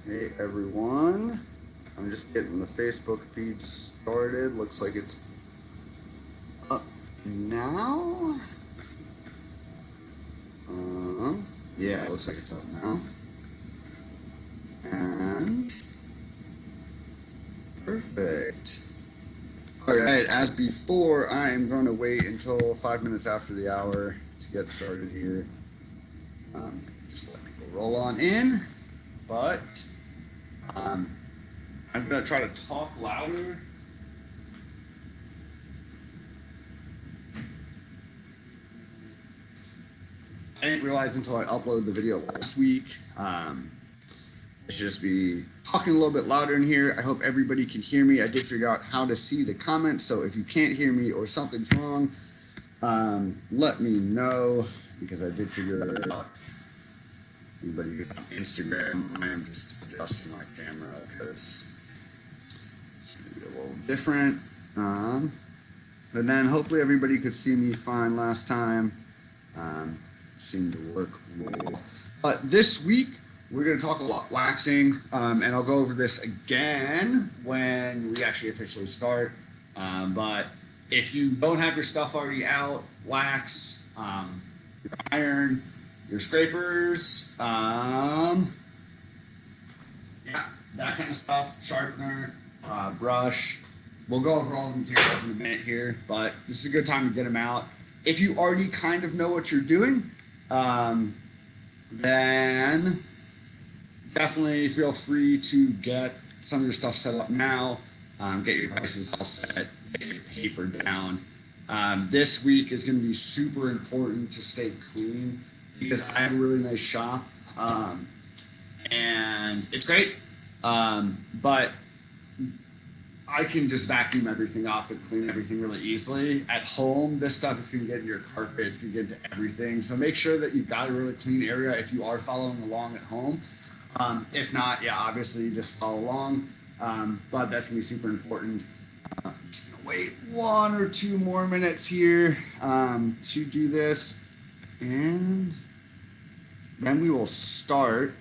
Hey everyone, I'm just getting the Facebook feed started. Looks like it's up now. Yeah, it looks like it's up now. And perfect. All right, as before, I am going to wait until 5 minutes after the hour to get started here. Just let people roll on in, but I'm going to try to talk louder. I didn't realize until I uploaded the video last week. I should just be talking a little bit louder in here. I hope everybody can hear me. I did figure out how to see the comments, so if you can't hear me or something's wrong, let me know, because I did figure that out. Anybody on Instagram, I am just adjusting my camera because it's going to be a little different. And then hopefully everybody could see me fine last time. Seemed to work well. But this week, we're going to talk about waxing, and I'll go over this again when we actually officially start. But if you don't have your stuff already out, wax, your iron, your scrapers, yeah, that kind of stuff, sharpener, brush. We'll go over all the materials in a minute here, but this is a good time to get them out. If you already kind of know what you're doing, then definitely feel free to get some of your stuff set up now, get your devices all set, get your paper down. This week is going to be super important to stay clean because I have a really nice shop, and it's great, but I can just vacuum everything up and clean everything really easily. At home, this stuff is going to get into your carpet, it's going to get into everything. So make sure that you've got a really clean area if you are following along at home. If not, yeah, obviously just follow along. But that's going to be super important. I'm just going to wait 1 or 2 more minutes here to do this. And then we will start.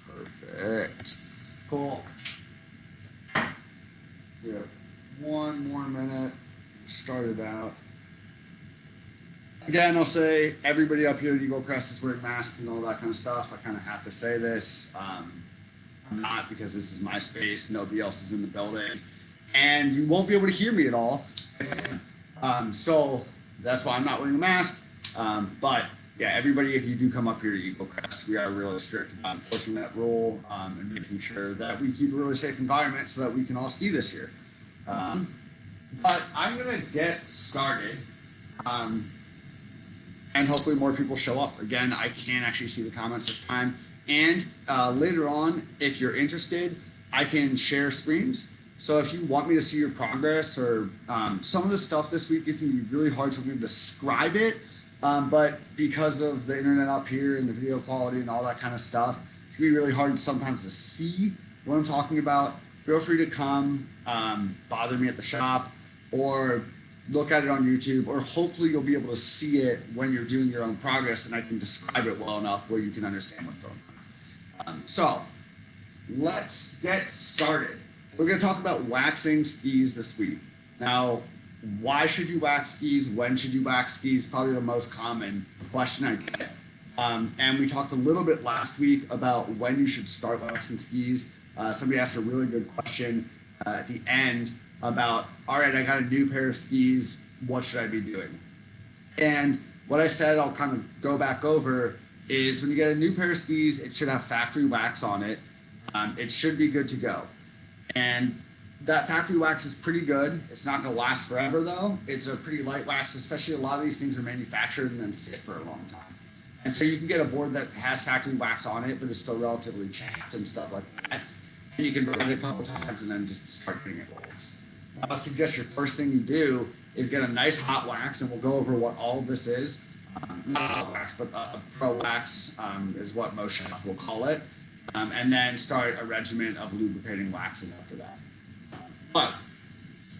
Perfect. Cool. We have 1 more minute. Start it out. Again, I'll say everybody up here at Eagle Crest is wearing masks and all that kind of stuff. I kind of have to say this. I'm not, because this is my space. Nobody else is in the building. And you won't be able to hear me at all. So that's why I'm not wearing a mask. But yeah, everybody, if you do come up here to Eagle Crest, we are really strict about enforcing that rule, and making sure that we keep a really safe environment so that we can all ski this year. But I'm going to get started, and hopefully more people show up. Again, I can't actually see the comments this time. And later on, if you're interested, I can share screens. So if you want me to see your progress, or some of the stuff this week is going to be really hard to describe it. But because of the internet up here and the video quality and all that kind of stuff, it's gonna be really hard sometimes to see what I'm talking about. Feel free to come bother me at the shop, or look at it on YouTube, or hopefully you'll be able to see it when you're doing your own progress and I can describe it well enough where you can understand what's going on. So let's get started. We're gonna talk about waxing skis this week. Now, why should you wax skis? When should you wax skis? Probably the most common question I get. And we talked a little bit last week about when you should start waxing skis. Somebody asked a really good question at the end about, all right, I got a new pair of skis. What should I be doing? And what I said, I'll kind of go back over, is when you get a new pair of skis, it should have factory wax on it. It should be good to go. And that factory wax is pretty good. It's not going to last forever, though. It's a pretty light wax, especially a lot of these things are manufactured and then sit for a long time. And so you can get a board that has factory wax on it, but it's still relatively chapped and stuff like that. And you can run it a couple times and then just start getting it waxed. I suggest your first thing you do is get a nice hot wax, and we'll go over what all of this is. Not hot wax, but a pro wax is what most shops will call it. And then start a regimen of lubricating waxes after that. But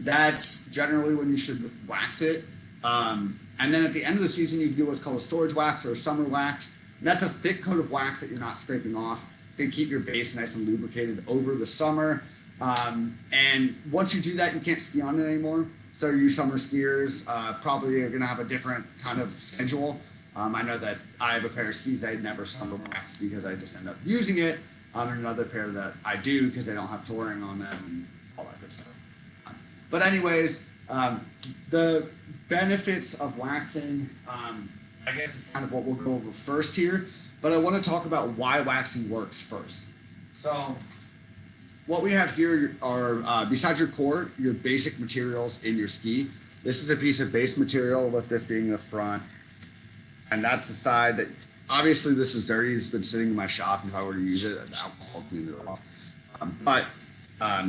that's generally when you should wax it. And then at the end of the season, you can do what's called a storage wax or a summer wax. And that's a thick coat of wax that you're not scraping off. It's going to keep your base nice and lubricated over the summer. And once you do that, you can't ski on it anymore. So you summer skiers probably are going to have a different kind of schedule. I know that I have a pair of skis I never summer wax because I just end up using it. And another pair that I do because they don't have touring on them and all that good stuff. But anyways, the benefits of waxing, I guess is kind of what we'll go over first here. But I want to talk about why waxing works first. So what we have here are, besides your core, your basic materials in your ski. This is a piece of base material, with this being the front. And that's the side that, obviously this is dirty. It's been sitting in my shop. If I were to use it, alcohol cleaned it off. But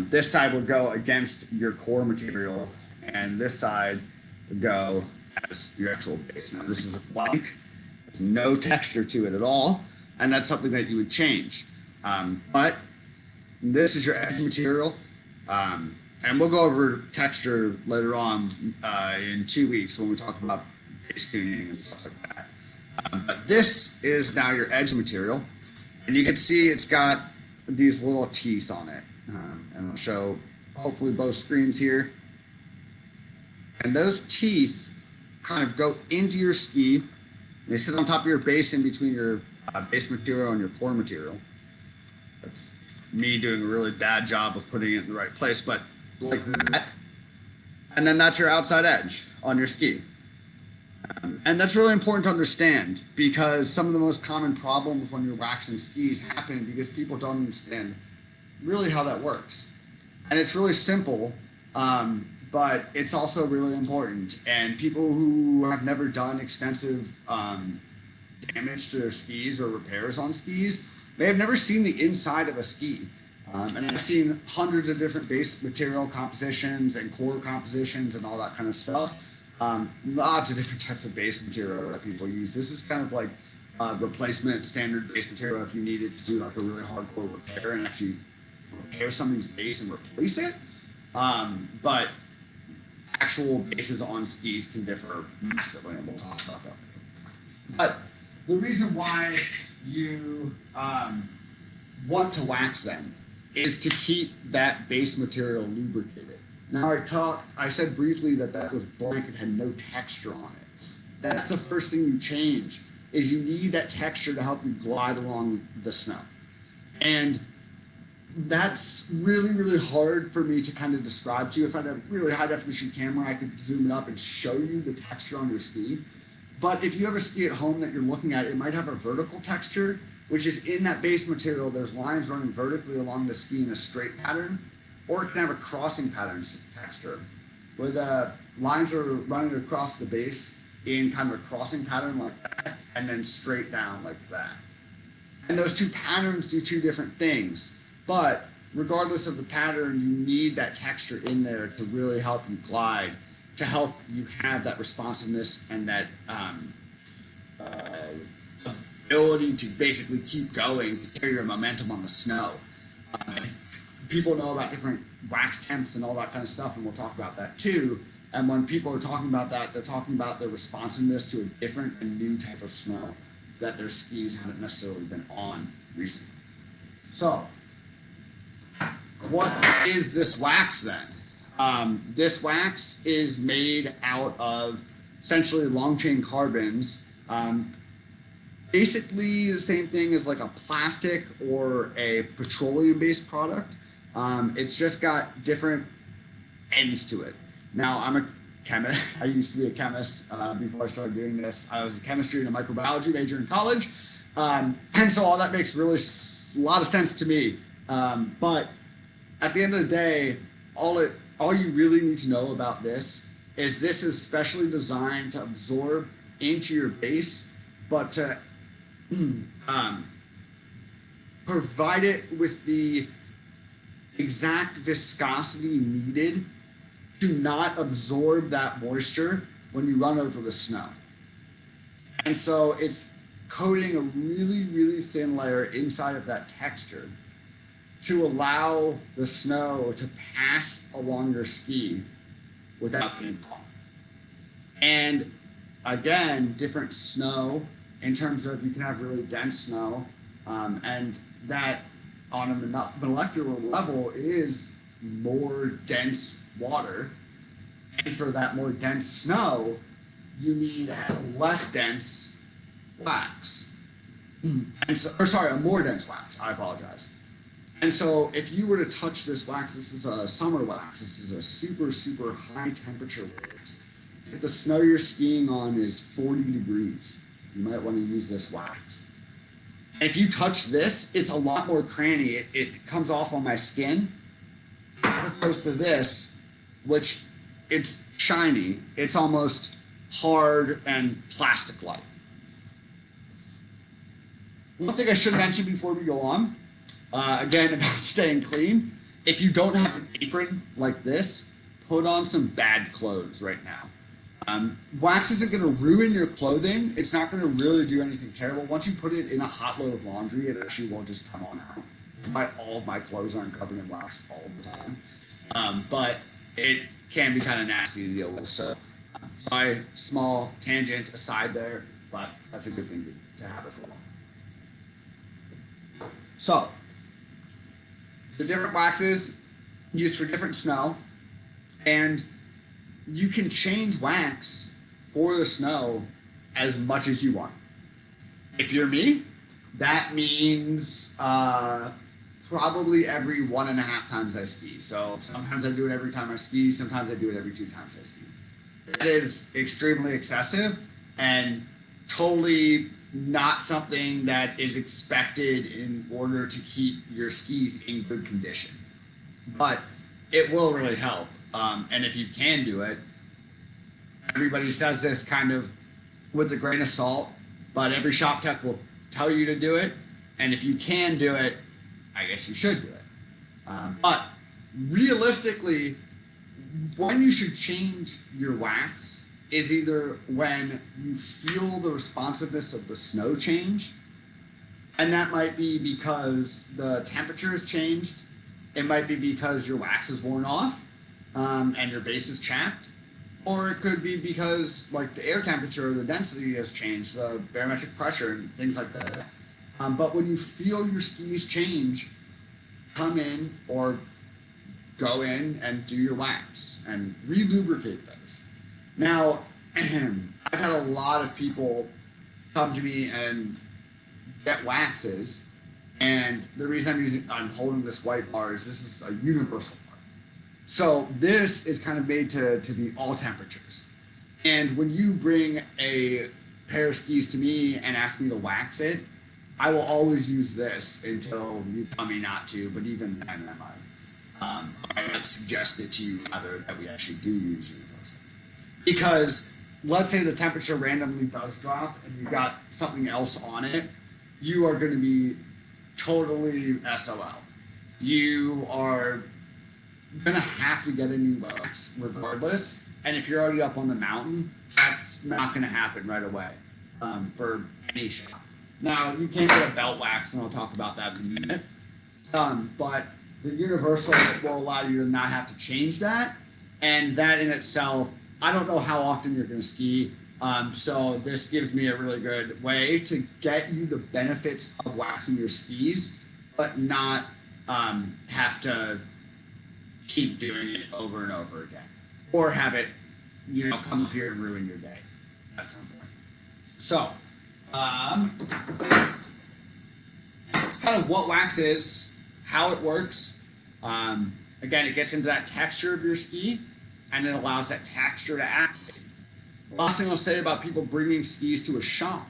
this side would go against your core material, and this side would go as your actual base. Now this is a blank. There's no texture to it at all, and that's something that you would change. But this is your edge material, and we'll go over texture later on in 2 weeks when we talk about base tuning and stuff like that. But this is now your edge material, and you can see it's got these little teeth on it, and I'll show hopefully both screens here. And those teeth kind of go into your ski. They sit on top of your base, in between your base material and your core material. That's me doing a really bad job of putting it in the right place, but like that. And then that's your outside edge on your ski. And that's really important to understand, because some of the most common problems when you're waxing skis happen because people don't understand really how that works. And it's really simple, but it's also really important. And people who have never done extensive damage to their skis or repairs on skis, they have never seen the inside of a ski. And I've seen hundreds of different base material compositions and core compositions and all that kind of stuff. Lots of different types of base material that people use. This is kind of like replacement standard base material if you needed to do like a really hardcore repair and actually repair somebody's base and replace it. But actual bases on skis can differ massively, and we'll talk about that. But the reason why you want to wax them is to keep that base material lubricated. Now I said briefly that was blank and had no texture on it. That's the first thing you change, is you need that texture to help you glide along the snow. And that's really, really hard for me to kind of describe to you. If I had a really high definition camera, I could zoom it up and show you the texture on your ski. But if you have a ski at home that you're looking at, it might have a vertical texture, which is in that base material. There's lines running vertically along the ski in a straight pattern, or it can have a crossing pattern texture, where the lines are running across the base in kind of a crossing pattern like that, and then straight down like that. And those two patterns do two different things, but regardless of the pattern, you need that texture in there to really help you glide, to help you have that responsiveness and that ability to basically keep going, to carry your momentum on the snow. People know about different wax temps and all that kind of stuff, and we'll talk about that too. And when people are talking about that, they're talking about their responsiveness to a different and new type of snow that their skis haven't necessarily been on recently. So, what is this wax then? This wax is made out of essentially long chain carbons. Basically the same thing as like a plastic or a petroleum-based product. It's just got different ends to it. Now, I'm a chemist. I used to be a chemist before I started doing this. I was a chemistry and a microbiology major in college. And so all that makes really a lot of sense to me. But at the end of the day, all you really need to know about this is specially designed to absorb into your base, but to provide it with the exact viscosity needed to not absorb that moisture when you run over the snow. And so it's coating a really, really thin layer inside of that texture to allow the snow to pass along your ski without being caught. And again, different snow in terms of you can have really dense snow, and that on a molecular level is more dense water. And for that more dense snow, you need less dense wax. And so, or sorry, a more dense wax. I apologize. And so if you were to touch this wax, this is a summer wax. This is a super, super high temperature wax. If the snow you're skiing on is 40 degrees, you might want to use this wax. And if you touch this, it's a lot more cranny. It comes off on my skin, as opposed to this, which it's shiny. It's almost hard and plastic-like. One thing I should mention before we go on, again, about staying clean. If you don't have an apron like this, put on some bad clothes right now. Wax isn't going to ruin your clothing. It's not going to really do anything terrible. Once you put it in a hot load of laundry, it actually won't just come on out. All of my clothes aren't covered in wax all the time. But it can be kind of nasty to deal with. So, sorry, small tangent aside there, but that's a good thing to have as well. So, the different waxes used for different snow, and you can change wax for the snow as much as you want. If you're me, that means probably every 1.5 times I ski. So sometimes I do it every time I ski, sometimes I do it every 2 times I ski. That is extremely excessive and totally not something that is expected in order to keep your skis in good condition. But it will really help. And if you can do it, everybody says this kind of with a grain of salt, but every shop tech will tell you to do it. And if you can do it, I guess you should do it. But realistically, when you should change your wax is either when you feel the responsiveness of the snow change, and that might be because the temperature has changed. It might be because your wax is worn off and your base is chapped, or it could be because like the air temperature or the density has changed, the barometric pressure and things like that. But when you feel your skis change, come in or go in and do your wax and re-lubricate those. Now, I've had a lot of people come to me and get waxes, and the reason I'm holding this white bar is this is a universal bar. So this is kind of made to be all temperatures. And when you bring a pair of skis to me and ask me to wax it, I will always use this until you tell me not to, but even then I might suggest it to you rather that we actually do use universal. Because let's say the temperature randomly does drop and you got something else on it, you are going to be totally SOL. You are going to have to get a new wax regardless. And if you're already up on the mountain, that's not going to happen right away for any shop. Now, you can get a belt wax, and I'll talk about that in a minute. But the universal will allow you to not have to change that. And that in itself, I don't know how often you're going to ski. So this gives me a really good way to get you the benefits of waxing your skis, but not have to keep doing it over and over again. Or have it, come up here and ruin your day at some point. So, it's kind of what wax is, how it works. Again, it gets into that texture of your ski, and it allows that texture to activate. The last thing I'll say about people bringing skis to a shop.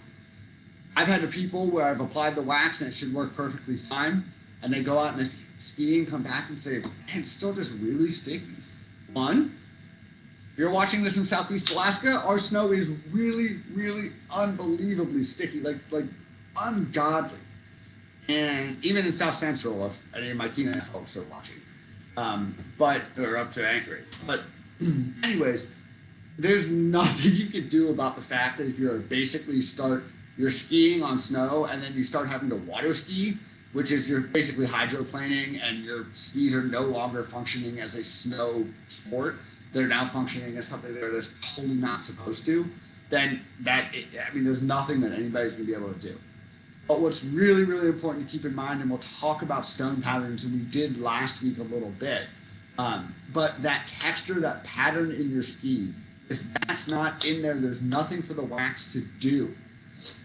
I've had people where I've applied the wax and it should work perfectly fine, and they go out and they ski and come back and say, man, it's still just really sticky. One, if you're watching this from Southeast Alaska, our snow is really, really unbelievably sticky, like ungodly. And even in South Central, if any of my Kenai folks are watching, but they're up to Anchorage. But anyways, there's nothing you can do about the fact that if you're you're skiing on snow and then you start having to water ski, which is you're basically hydroplaning and your skis are no longer functioning as a snow sport. They're now functioning as something they're just totally not supposed to. then there's nothing that anybody's going to be able to do. But what's really, really important to keep in mind, and we'll talk about stone patterns, and we did last week a little bit, but that texture, that pattern in your ski, if that's not in there, there's nothing for the wax to do.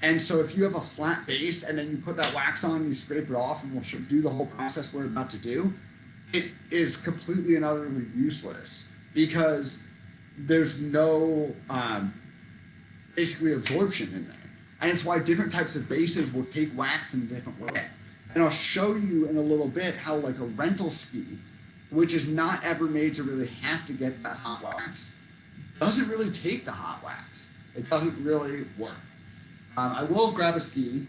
And so if you have a flat base and then you put that wax on, you scrape it off, and we'll do the whole process we're about to do, it is completely and utterly useless because there's no basically absorption in there. And it's why different types of bases will take wax in a different way. And I'll show you in a little bit how like a rental ski, which is not ever made to really have to get that hot wax, doesn't really take the hot wax. It doesn't really work. I will grab a ski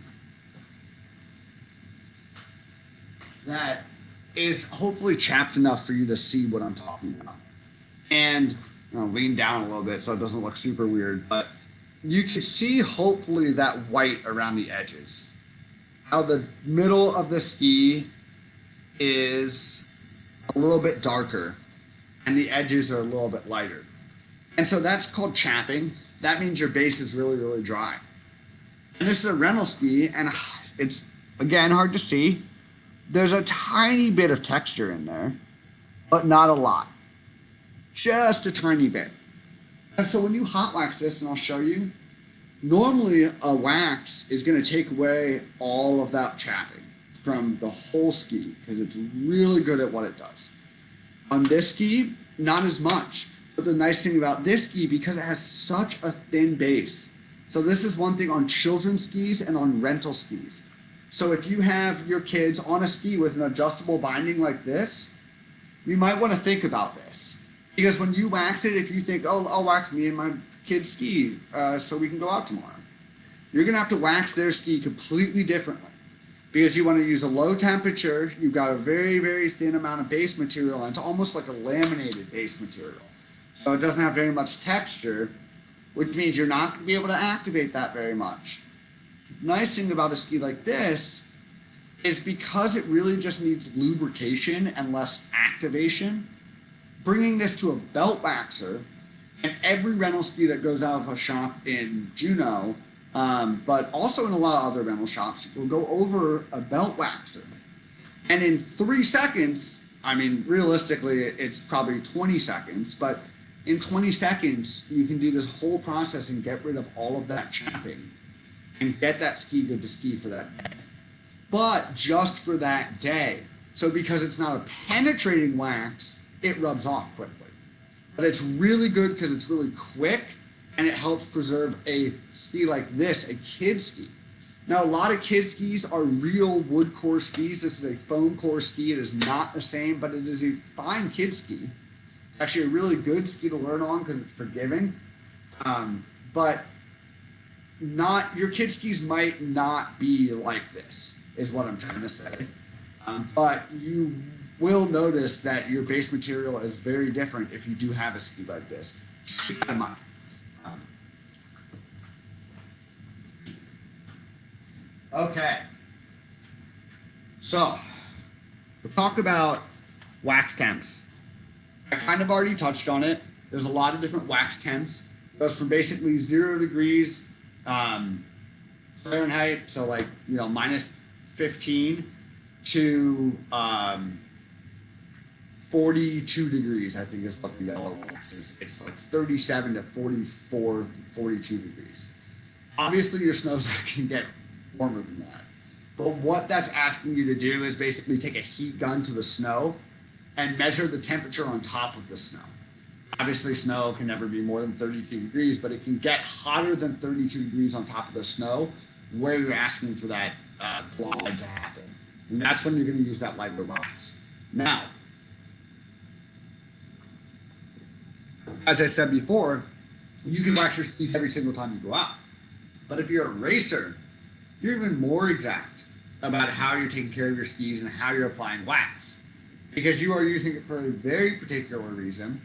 that is hopefully chapped enough for you to see what I'm talking about. And I'll lean down a little bit so it doesn't look super weird, but you can see hopefully that white around the edges. How the middle of the ski is a little bit darker and the edges are a little bit lighter. And so that's called chapping. That means your base is really, really dry. And this is a rental ski, and it's, again, hard to see. There's a tiny bit of texture in there, but not a lot. Just a tiny bit. And so when you hot wax this, and I'll show you, normally a wax is going to take away all of that chapping from the whole ski because it's really good at what it does. On this ski, not as much. But the nice thing about this ski, because it has such a thin base, so this is one thing on children's skis and on rental skis. So if you have your kids on a ski with an adjustable binding like this, you might want to think about this. Because when you wax it, if you think, oh, I'll wax me and my kid's ski so we can go out tomorrow, you're going to have to wax their ski completely differently. Because you want to use a low temperature, you've got a very, very thin amount of base material, and it's almost like a laminated base material. So it doesn't have very much texture, which means you're not going to be able to activate that very much. The nice thing about a ski like this is because it really just needs lubrication and less activation, bringing this to a belt waxer, and every rental ski that goes out of a shop in Juneau, but also in a lot of other rental shops, will go over a belt waxer. And in 3 seconds, I mean, realistically, it's probably 20 seconds, but in 20 seconds, you can do this whole process and get rid of all of that chapping and get that ski good to ski for that day. But just for that day. So because it's not a penetrating wax, it rubs off quickly. But it's really good because it's really quick and it helps preserve a ski like this, a kid ski. Now, a lot of kid skis are real wood core skis. This is a foam core ski. It is not the same, but it is a fine kid ski. It's actually a really good ski to learn on because it's forgiving. But your kid skis might not be like this, is what I'm trying to say. But you will notice that your base material is very different if you do have a ski like this. Just keep that in mind. Okay. So, we'll talk about wax temps. I kind of already touched on it. There's a lot of different wax temps. It goes from basically 0 degrees Fahrenheit, so like, minus 15 to 42 degrees, I think is what the yellow wax is. It's like 37 to 44, 42 degrees. Obviously, your snow's not going to get warmer than that. But what that's asking you to do is basically take a heat gun to the snow and measure the temperature on top of the snow. Obviously, snow can never be more than 32 degrees, but it can get hotter than 32 degrees on top of the snow where you're asking for that glide to happen. And that's when you're going to use that lighter wax. Now, as I said before, you can wax your skis every single time you go out. But if you're a racer, you're even more exact about how you're taking care of your skis and how you're applying wax. Because you are using it for a very particular reason,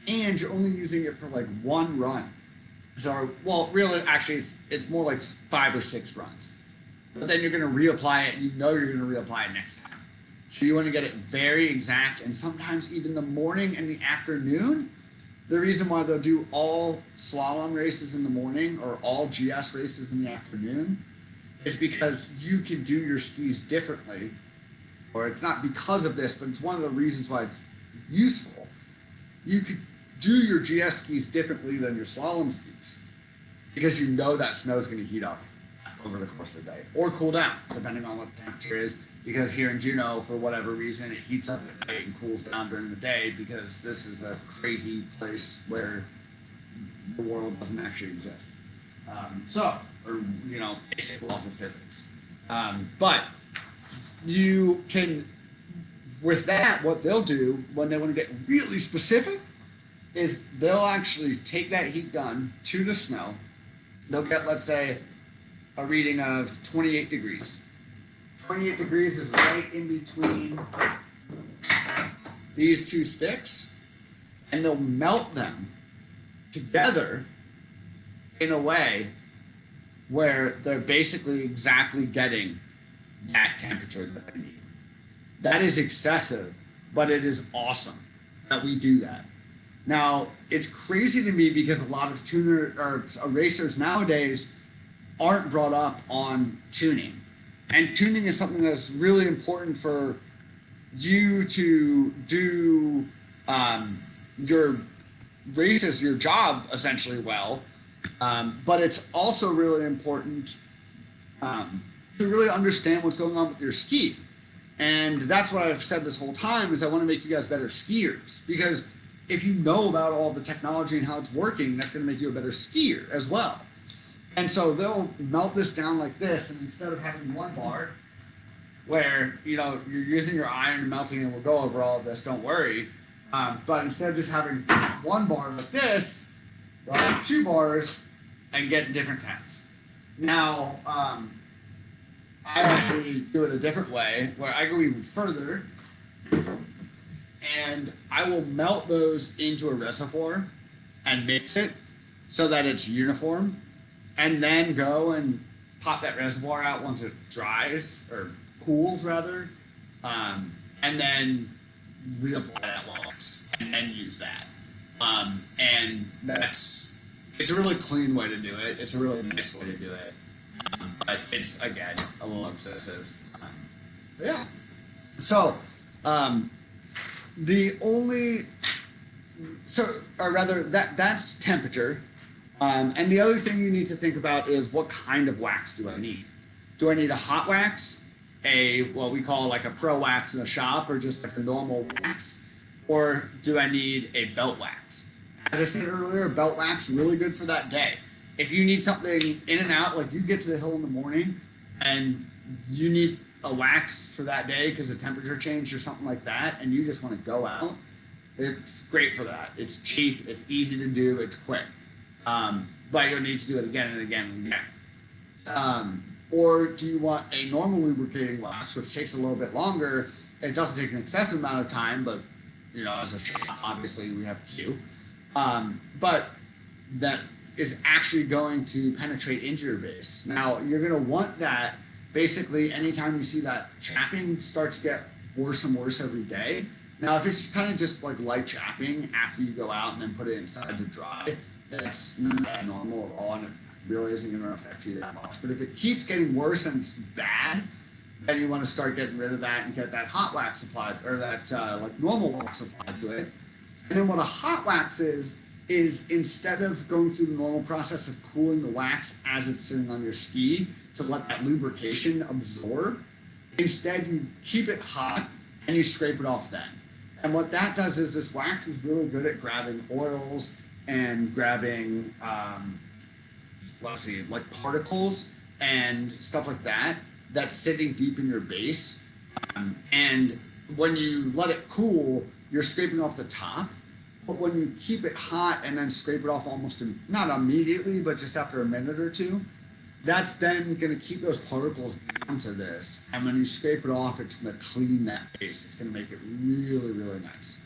and you're only using it for like one run. So, well, really, actually, it's more like 5 or 6 runs. But then you're going to reapply it, and you're going to reapply it next time. So you want to get it very exact, and sometimes even the morning and the afternoon the reason why they'll do all slalom races in the morning or all GS races in the afternoon is because you can do your skis differently. Or it's not because of this, but it's one of the reasons why it's useful. You could do your GS skis differently than your slalom skis because you know that snow is going to heat up over the course of the day or cool down, depending on what the temperature is. Because here in Juneau, for whatever reason, it heats up at night and cools down during the day because this is a crazy place where the world doesn't actually exist. Or basic laws of physics. But you can, with that, what they'll do when they want to get really specific is they'll actually take that heat gun to the snow. They'll get, let's say, a reading of 28 degrees. 28 degrees is right in between these two sticks, and they'll melt them together in a way where they're basically exactly getting that temperature that they need. That is excessive, but it is awesome that we do that. Now, it's crazy to me because a lot of racers nowadays aren't brought up on tuning. And tuning is something that's really important for you to do your races, your job essentially well. But it's also really important to really understand what's going on with your ski. And that's what I've said this whole time is I want to make you guys better skiers. Because if you know about all the technology and how it's working, that's going to make you a better skier as well. And so they'll melt this down like this, and instead of having one bar where you're using your iron and melting, and we'll go over all of this, don't worry. But instead of just having one bar like this, they'll have 2 bars and get different temps. Now, I actually do it a different way, where I go even further, and I will melt those into a reservoir and mix it so that it's uniform, and then go and pop that reservoir out once it dries, or cools rather, and then reapply that wax, and then use that. And it's a really clean way to do it. It's a really nice way to do it. But it's, again, a little excessive. Yeah. So, that's temperature. And the other thing you need to think about is what kind of wax do I need? Do I need a hot wax, what we call like a pro wax in a shop, or just like a normal wax? Or do I need a belt wax? As I said earlier, belt wax really good for that day. If you need something in and out, like you get to the hill in the morning and you need a wax for that day because the temperature changed or something like that, and you just want to go out, it's great for that. It's cheap, it's easy to do, it's quick. But you'll need to do it again and again and again. Or do you want a normal lubricating wax, which takes a little bit longer? It doesn't take an excessive amount of time, but as a shop, obviously we have Q. But that is actually going to penetrate into your base. Now, you're going to want that basically anytime you see that chapping start to get worse and worse every day. Now, if it's kind of just like light chapping after you go out and then put it inside to dry, that's not normal at all, and it really isn't going to affect you that much. But if it keeps getting worse and it's bad, then you want to start getting rid of that and get that hot wax applied, or that like normal wax applied to it. And then what a hot wax is instead of going through the normal process of cooling the wax as it's sitting on your ski to let that lubrication absorb, instead you keep it hot and you scrape it off then. And what that does is this wax is really good at grabbing oils and grabbing, like particles and stuff like that that's sitting deep in your base. And when you let it cool, you're scraping off the top. But when you keep it hot and then scrape it off almost not immediately, but just after a minute or two, that's then going to keep those particles down to this. And when you scrape it off, it's going to clean that base. It's going to make it really, really nice.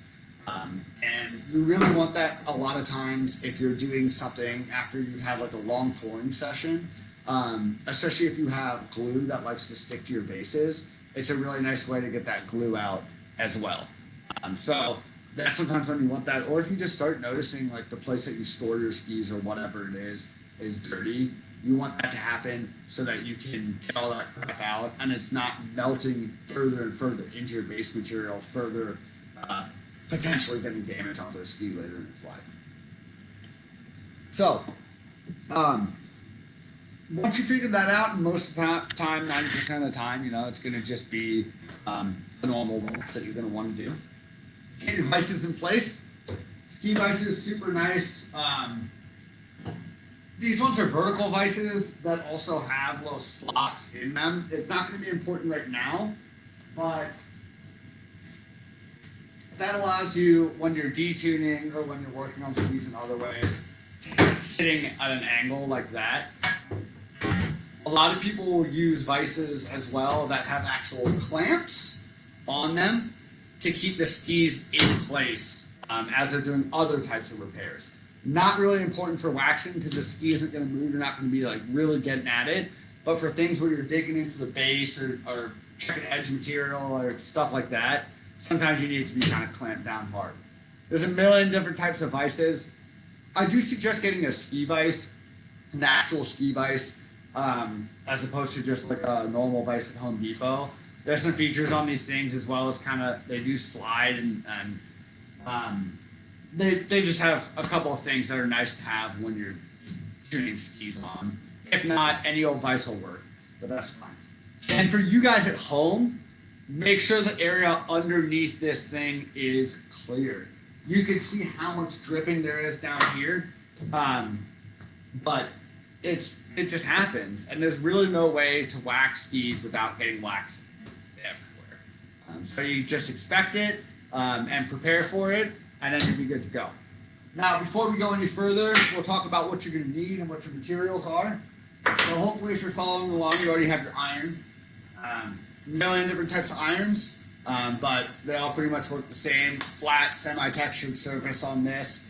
And you really want that a lot of times if you're doing something after you've had like a long touring session, especially if you have glue that likes to stick to your bases. It's a really nice way to get that glue out as well. So that's sometimes when you want that. Or if you just start noticing like the place that you store your skis or whatever it is dirty, you want that to happen so that you can get all that crap out and it's not melting further and further into your base material, further potentially getting damage onto a ski later in its life. So, once you figure that out, and most of the time, 90% of the time, you know, it's going to just be a normal wax that you're going to want to do. Get your vices in place. Ski vices, super nice. These ones are vertical vices that also have little slots in them. It's not going to be important right now, but that allows you, when you're detuning or when you're working on skis in other ways, sitting at an angle like that. A lot of people will use vices as well that have actual clamps on them to keep the skis in place as they're doing other types of repairs. Not really important for waxing because the ski isn't going to move. You're not going to be like really getting at it. But for things where you're digging into the base or checking edge material or stuff like that, sometimes you need to be kind of clamped down hard. There's a million different types of vices. I do suggest getting a ski vise, an actual ski vise, as opposed to just like a normal vise at Home Depot. There's some features on these things as well as kind of, they do slide and they just have a couple of things that are nice to have when you're tuning skis on. If not, any old vise will work, but that's fine. And for you guys at home, make sure the area underneath this thing is clear. You can see how much dripping there is down here, but it just happens, and there's really no way to wax skis without getting wax everywhere. So you just expect it and prepare for it, and then you'll be good to go. Now, before we go any further, we'll talk about what you're going to need and what your materials are. So hopefully, if you're following along, you already have your iron. A million different types of irons, but they all pretty much work the same. Flat, semi-textured surface on this.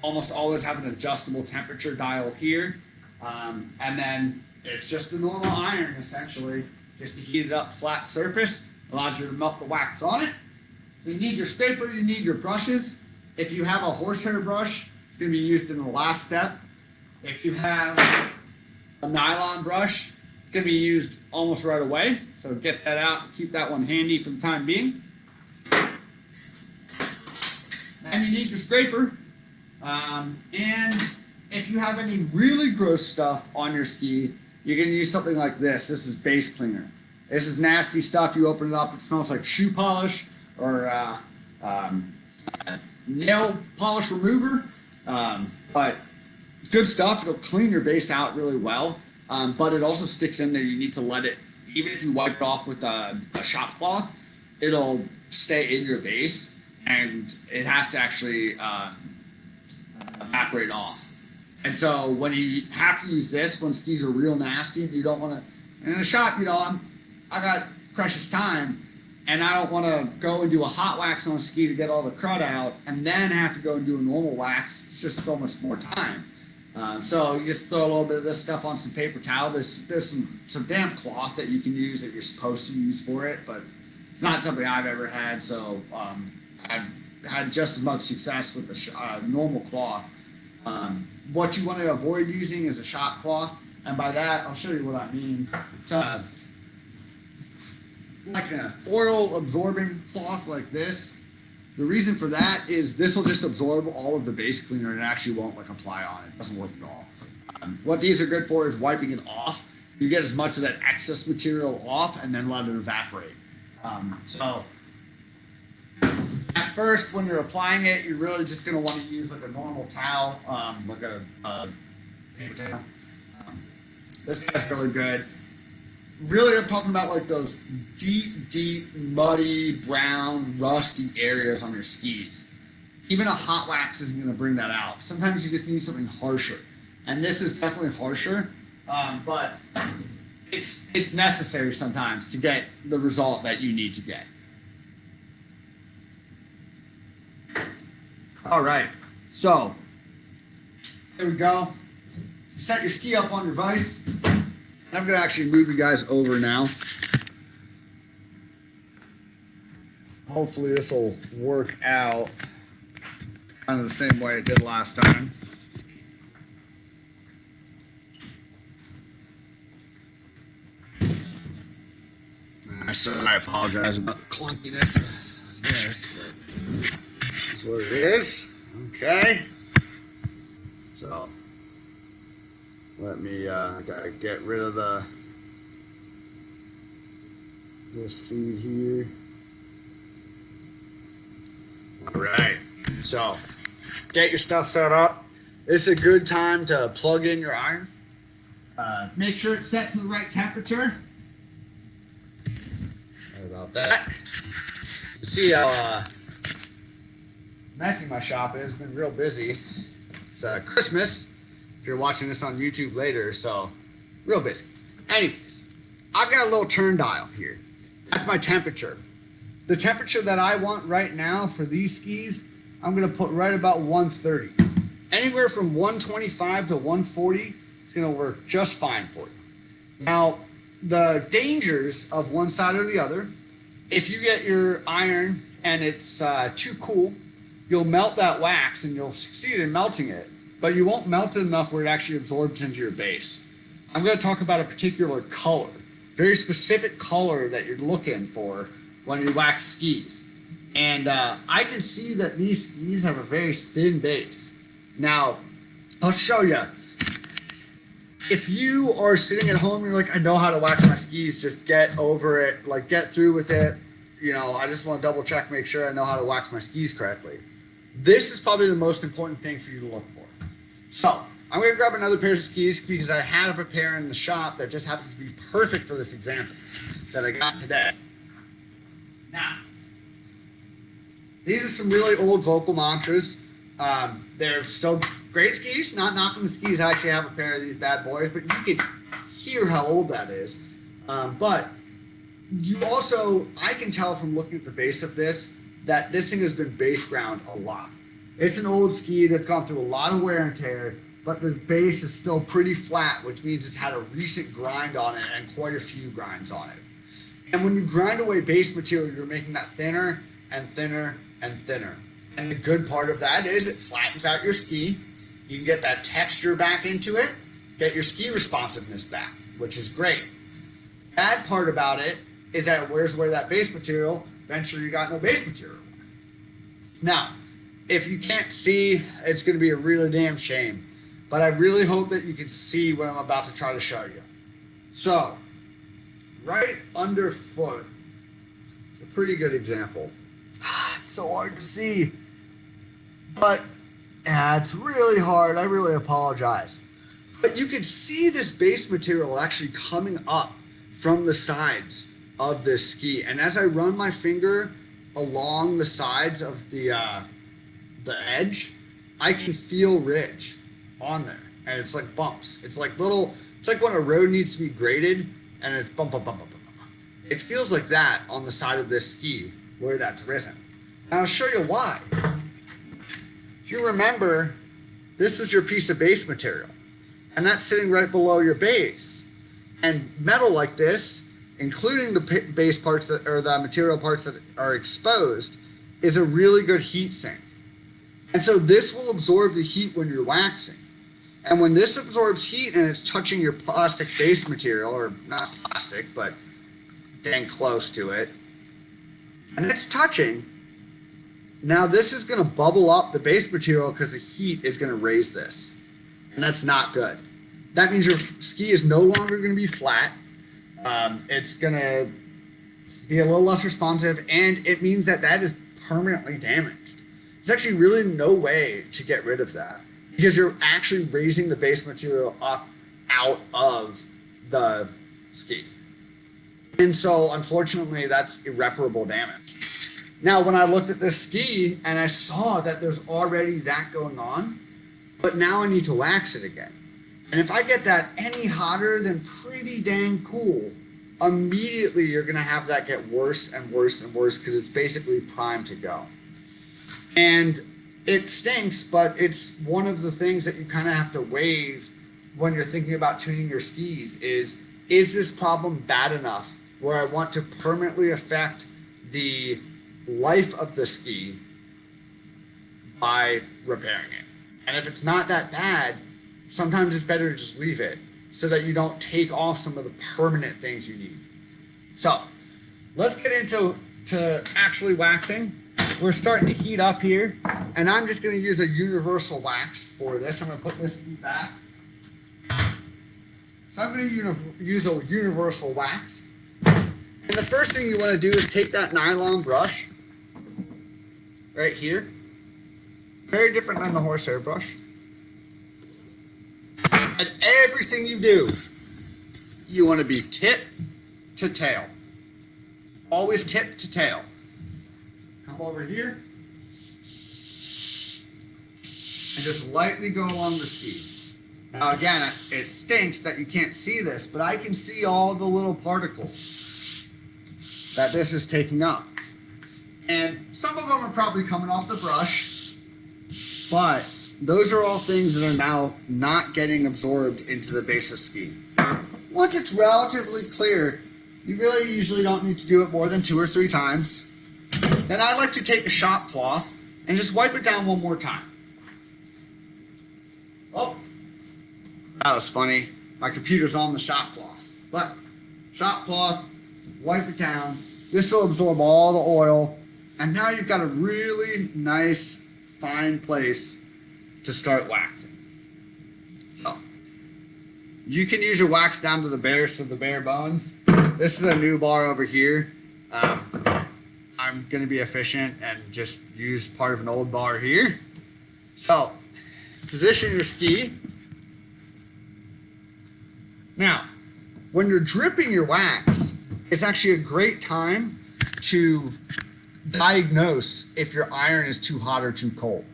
Almost always have an adjustable temperature dial here. And then it's just a normal iron, essentially. Just a heated up flat surface. Allows you to melt the wax on it. So you need your scraper, you need your brushes. If you have a horsehair brush, it's going to be used in the last step. If you have a nylon brush, it's going to be used almost right away. So get that out and keep that one handy for the time being. And you need your scraper. And if you have any really gross stuff on your ski, you can use something like this. This is base cleaner. This is nasty stuff. You open it up, it smells like shoe polish or nail polish remover. But good stuff. It'll clean your base out really well. But it also sticks in there. You need to let it, even if you wipe it off with a shop cloth, it'll stay in your base, and it has to actually evaporate off. And so when you have to use this, when skis are real nasty, you don't want to, in a shop, you know, I got precious time, and I don't want to go and do a hot wax on a ski to get all the crud out, and then have to go and do a normal wax. It's just so much more time. So you just throw a little bit of this stuff on some paper towel. There's some damp cloth that you can use that you're supposed to use for it, but it's not something I've ever had. So I've had just as much success with the normal cloth. What you want to avoid using is a shop cloth, and by that I'll show you what I mean. It's like an oil absorbing cloth like this. The reason for that is this will just absorb all of the base cleaner and it actually won't like apply on it. It doesn't work at all. What these are good for is wiping it off. You get as much of that excess material off and then let it evaporate. So at first, when you're applying it, you're really just going to want to use like a normal towel, like a paper towel. This guy's really good. Really, I'm talking about like those deep, muddy, brown, rusty areas on your skis. Even a hot wax isn't going to bring that out. Sometimes you just need something harsher. And this is definitely harsher, but it's necessary sometimes to get the result that you need to get. All right, so there we go. Set your ski up on your vise. I'm going to actually move you guys over now. Hopefully this will work out. kind of the same way it did last time. So I apologize about the clunkiness of this, but that's what it is. Okay. So let me gotta get rid of this feed here. All right. So get your stuff set up. This is a good time to plug in your iron. Make sure it's set to the right temperature. Sorry about that. You see how messy my shop is. Been real busy. It's Christmas. If you're watching this on YouTube later, so real busy. Anyways, I've got a little turn dial here. That's my temperature. The temperature that I want right now for these skis, I'm gonna put right about 130. Anywhere from 125 to 140, it's gonna work just fine for you. Now, the dangers of one side or the other, if you get your iron and it's too cool, you'll melt that wax and you'll succeed in melting it, but you won't melt it enough where it actually absorbs into your base. I'm going to talk about a particular color, very specific color that you're looking for when you wax skis. And I can see that these skis have a very thin base. Now, I'll show you. If you are sitting at home, you're like, I know how to wax my skis, just get over it, like get through with it. You know, I just want to double check, make sure I know how to wax my skis correctly. This is probably the most important thing for you to look for. So I'm going to grab another pair of skis because I had a pair in the shop that just happens to be perfect for this example that I got today. Now, these are some really old vocal mantras. They're still great skis, not knocking the skis. I actually have a pair of these bad boys, but you can hear how old that is. But you also, I can tell from looking at the base of this, that this thing has been base ground a lot. It's an old ski that's gone through a lot of wear and tear, but the base is still pretty flat, which means it's had a recent grind on it and quite a few grinds on it. And when you grind away base material, you're making that thinner and thinner and thinner. And the good part of that is it flattens out your ski. You can get that texture back into it, get your ski responsiveness back, which is great. Bad part about it is that it wears away that base material. Eventually you got no base material. Now, if you can't see, it's going to be a really damn shame. But I really hope that you can see what I'm about to try to show you. So, right underfoot. It's a pretty good example. It's so hard to see. But it's really hard. I really apologize. But you can see this base material actually coming up from the sides of this ski. And as I run my finger along the sides of the edge, I can feel ridge on there. And it's like bumps. It's like little, it's like when a road needs to be graded and it's bump, bump, bump, bump, bump, bump. It feels like that on the side of this ski where that's risen. And I'll show you why. If you remember, this is your piece of base material, and that's sitting right below your base. And metal like this, including the base parts that, or the material parts that are exposed, is a really good heat sink. And so this will absorb the heat when you're waxing. And when this absorbs heat and it's touching your plastic base material, or not plastic, but dang close to it, and it's touching, now this is going to bubble up the base material because the heat is going to raise this. And that's not good. That means your ski is no longer going to be flat. It's going to be a little less responsive, and it means that that is permanently damaged. There's actually really no way to get rid of that because you're actually raising the base material up out of the ski. And so, unfortunately, that's irreparable damage. Now, when I looked at this ski and I saw that there's already that going on, but now I need to wax it again. And if I get that any hotter than pretty dang cool, immediately you're going to have that get worse and worse and worse because it's basically primed to go. And it stinks, but it's one of the things that you kind of have to weigh when you're thinking about tuning your skis is this problem bad enough where I want to permanently affect the life of the ski by repairing it. And if it's not that bad, sometimes it's better to just leave it so that you don't take off some of the permanent things you need. So let's get into actually waxing. We're starting to heat up here, and I'm just going to use a universal wax for this. I'm going to put this back. So I'm going to use a universal wax. And the first thing you want to do is take that nylon brush right here. Very different than the horsehair brush. And everything you do, you want to be tip to tail. Always tip to tail. Come over here and just lightly go along the ski. Now again, it stinks that you can't see this, but I can see all the little particles that this is taking up. And some of them are probably coming off the brush, but those are all things that are now not getting absorbed into the base of ski. Once it's relatively clear, you really usually don't need to do it more than 2 or 3 times. Then I like to take a shop cloth and just wipe it down one more time. Oh, that was funny. My computer's on the shop cloth. But shop cloth, wipe it down. This will absorb all the oil. And now you've got a really nice, fine place to start waxing. So you can use your wax down to the bare bones. This is a new bar over here. I'm going to be efficient and just use part of an old bar here. So position your ski. Now, when you're dripping your wax, it's actually a great time to diagnose if your iron is too hot or too cold.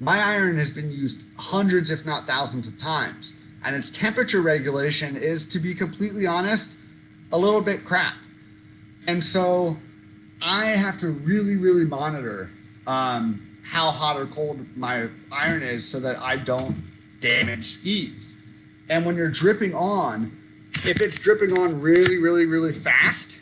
My iron has been used hundreds, if not thousands of times, and its temperature regulation is, to be completely honest, a little bit crap. And so I have to really, really monitor how hot or cold my iron is so that I don't damage skis. And when you're dripping on, if it's dripping on really, really, really fast,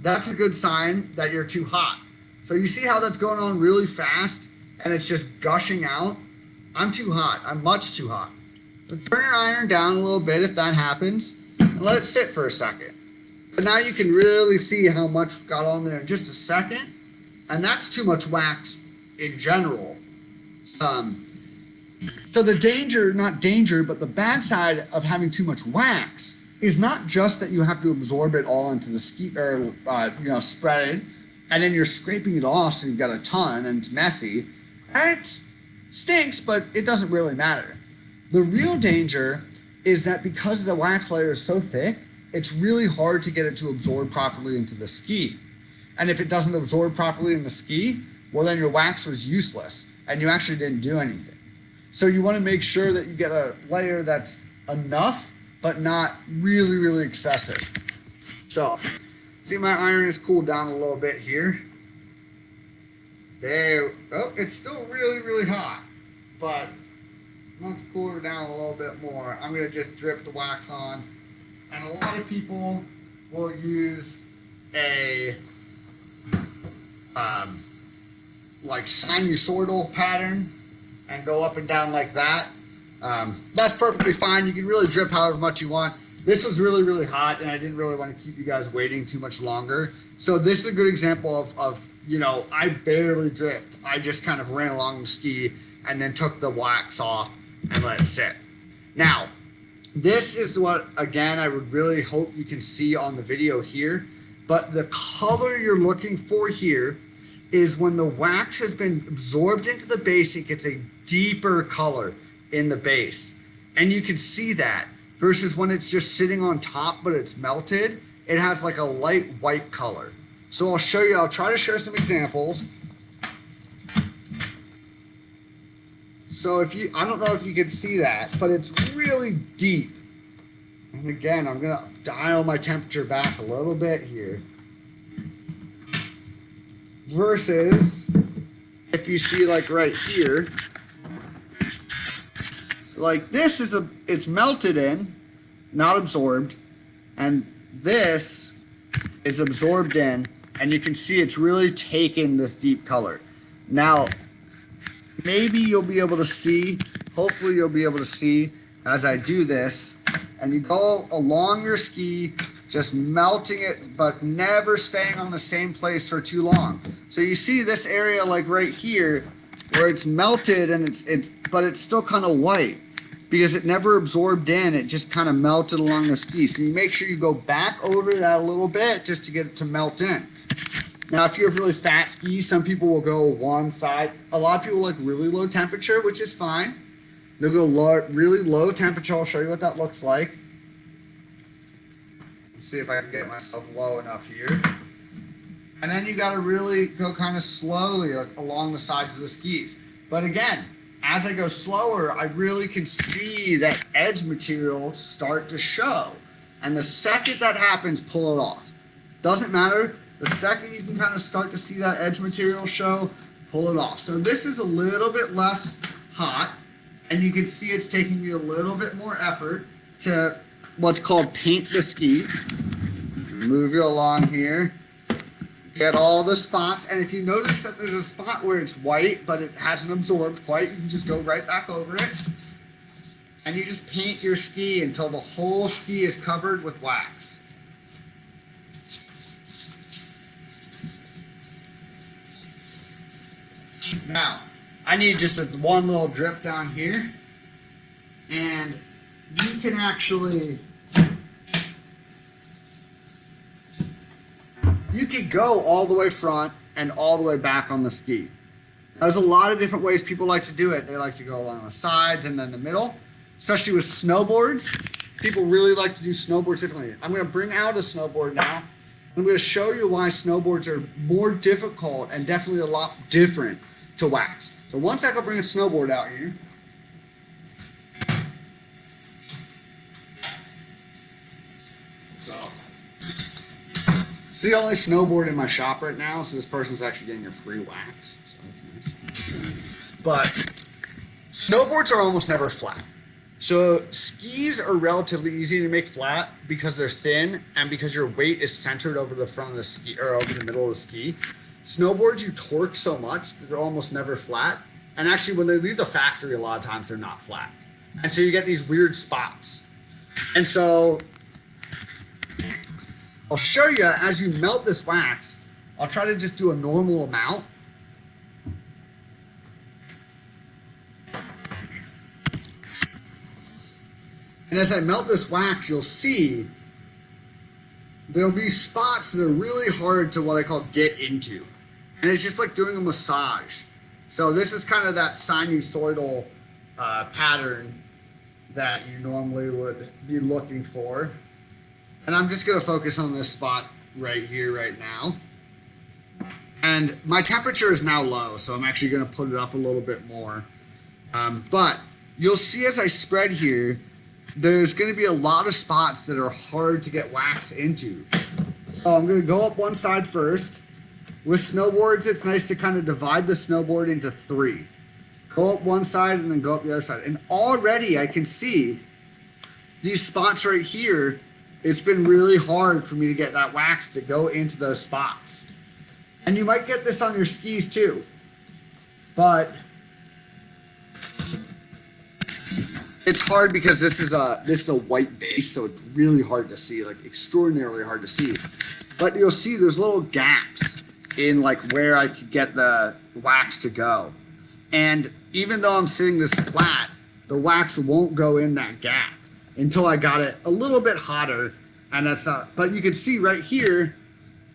that's a good sign that you're too hot. So you see how that's going on really fast and it's just gushing out? I'm too hot. I'm much too hot. So turn your iron down a little bit if that happens and let it sit for a second. But now you can really see how much got on there in just a second. And that's too much wax in general. So the danger, not danger, but the bad side of having too much wax is not just that you have to absorb it all into the ski, or spread it, and then you're scraping it off so you've got a ton and it's messy. And it stinks, but it doesn't really matter. The real danger is that because the wax layer is so thick, it's really hard to get it to absorb properly into the ski. And if it doesn't absorb properly in the ski, well then your wax was useless and you actually didn't do anything. So you want to make sure that you get a layer that's enough, but not really, really excessive. So, see my iron has cooled down a little bit here. It's still really, really hot, but let's cool it down a little bit more. I'm going to just drip the wax on. And a lot of people will use a like sinusoidal pattern and go up and down like that. That's perfectly fine. You can really drip however much you want. This was really, really hot and I didn't really want to keep you guys waiting too much longer. So this is a good example of I barely dripped. I just kind of ran along the ski and then took the wax off and let it sit. Now, this is what, again, I would really hope you can see on the video here, but the color you're looking for here is when the wax has been absorbed into the base, it gets a deeper color in the base. And you can see that versus when it's just sitting on top, but it's melted, it has like a light white color. So I'll show you, I'll try to share some examples. So I don't know if you can see that, but it's really deep. And again, I'm gonna dial my temperature back a little bit here. Versus if you see like right here, so like this is it's melted in, not absorbed, and this is absorbed in, and you can see it's really taken this deep color. Now, maybe you'll be able to see, hopefully you'll be able to see as I do this, and you go along your ski, just melting it, but never staying on the same place for too long. So you see this area like right here, where it's melted and but it's still kind of white because it never absorbed in, it just kind of melted along the ski. So you make sure you go back over that a little bit just to get it to melt in. Now, if you have really fat skis, some people will go one side. A lot of people like really low temperature, which is fine. They'll go really low temperature. I'll show you what that looks like. Let's see if I can get myself low enough here. And then you got to really go kind of slowly along the sides of the skis. But again, as I go slower, I really can see that edge material start to show. And the second that happens, pull it off. Doesn't matter. The second you can kind of start to see that edge material show, pull it off. So this is a little bit less hot, and you can see it's taking me a little bit more effort to what's called paint the ski. Move you along here, get all the spots, and if you notice that there's a spot where it's white but it hasn't absorbed quite, you can just go right back over it, and you just paint your ski until the whole ski is covered with wax. Now, I need just one little drip down here, and you can actually, you can go all the way front and all the way back on the ski. There's a lot of different ways people like to do it. They like to go along the sides and then the middle, especially with snowboards. People really like to do snowboards differently. I'm going to bring out a snowboard now. I'm going to show you why snowboards are more difficult and definitely a lot different to wax. So one sec, I'll bring a snowboard out here. So, it's the only snowboard in my shop right now, so this person's actually getting a free wax. So that's nice. But snowboards are almost never flat. So skis are relatively easy to make flat because they're thin and because your weight is centered over the front of the ski or over the middle of the ski. Snowboards, you torque so much that they're almost never flat. And actually, when they leave the factory, a lot of times they're not flat. And so you get these weird spots. And so I'll show you as you melt this wax. I'll try to just do a normal amount. And as I melt this wax, you'll see there'll be spots that are really hard to what I call get into. And it's just like doing a massage. So this is kind of that sinusoidal pattern that you normally would be looking for. And I'm just going to focus on this spot right here, right now. And my temperature is now low, so I'm actually going to put it up a little bit more. But you'll see as I spread here, there's going to be a lot of spots that are hard to get wax into. So I'm going to go up one side first. With snowboards, it's nice to kind of divide the snowboard into three. Go up one side and then go up the other side. And already I can see these spots right here. It's been really hard for me to get that wax to go into those spots. And you might get this on your skis too. But it's hard because this is a white base, so it's really hard to see, like extraordinarily hard to see. But you'll see there's little gaps in like where I could get the wax to go. And even though I'm sitting this flat, the wax won't go in that gap until I got it a little bit hotter. And that's not, but you can see right here,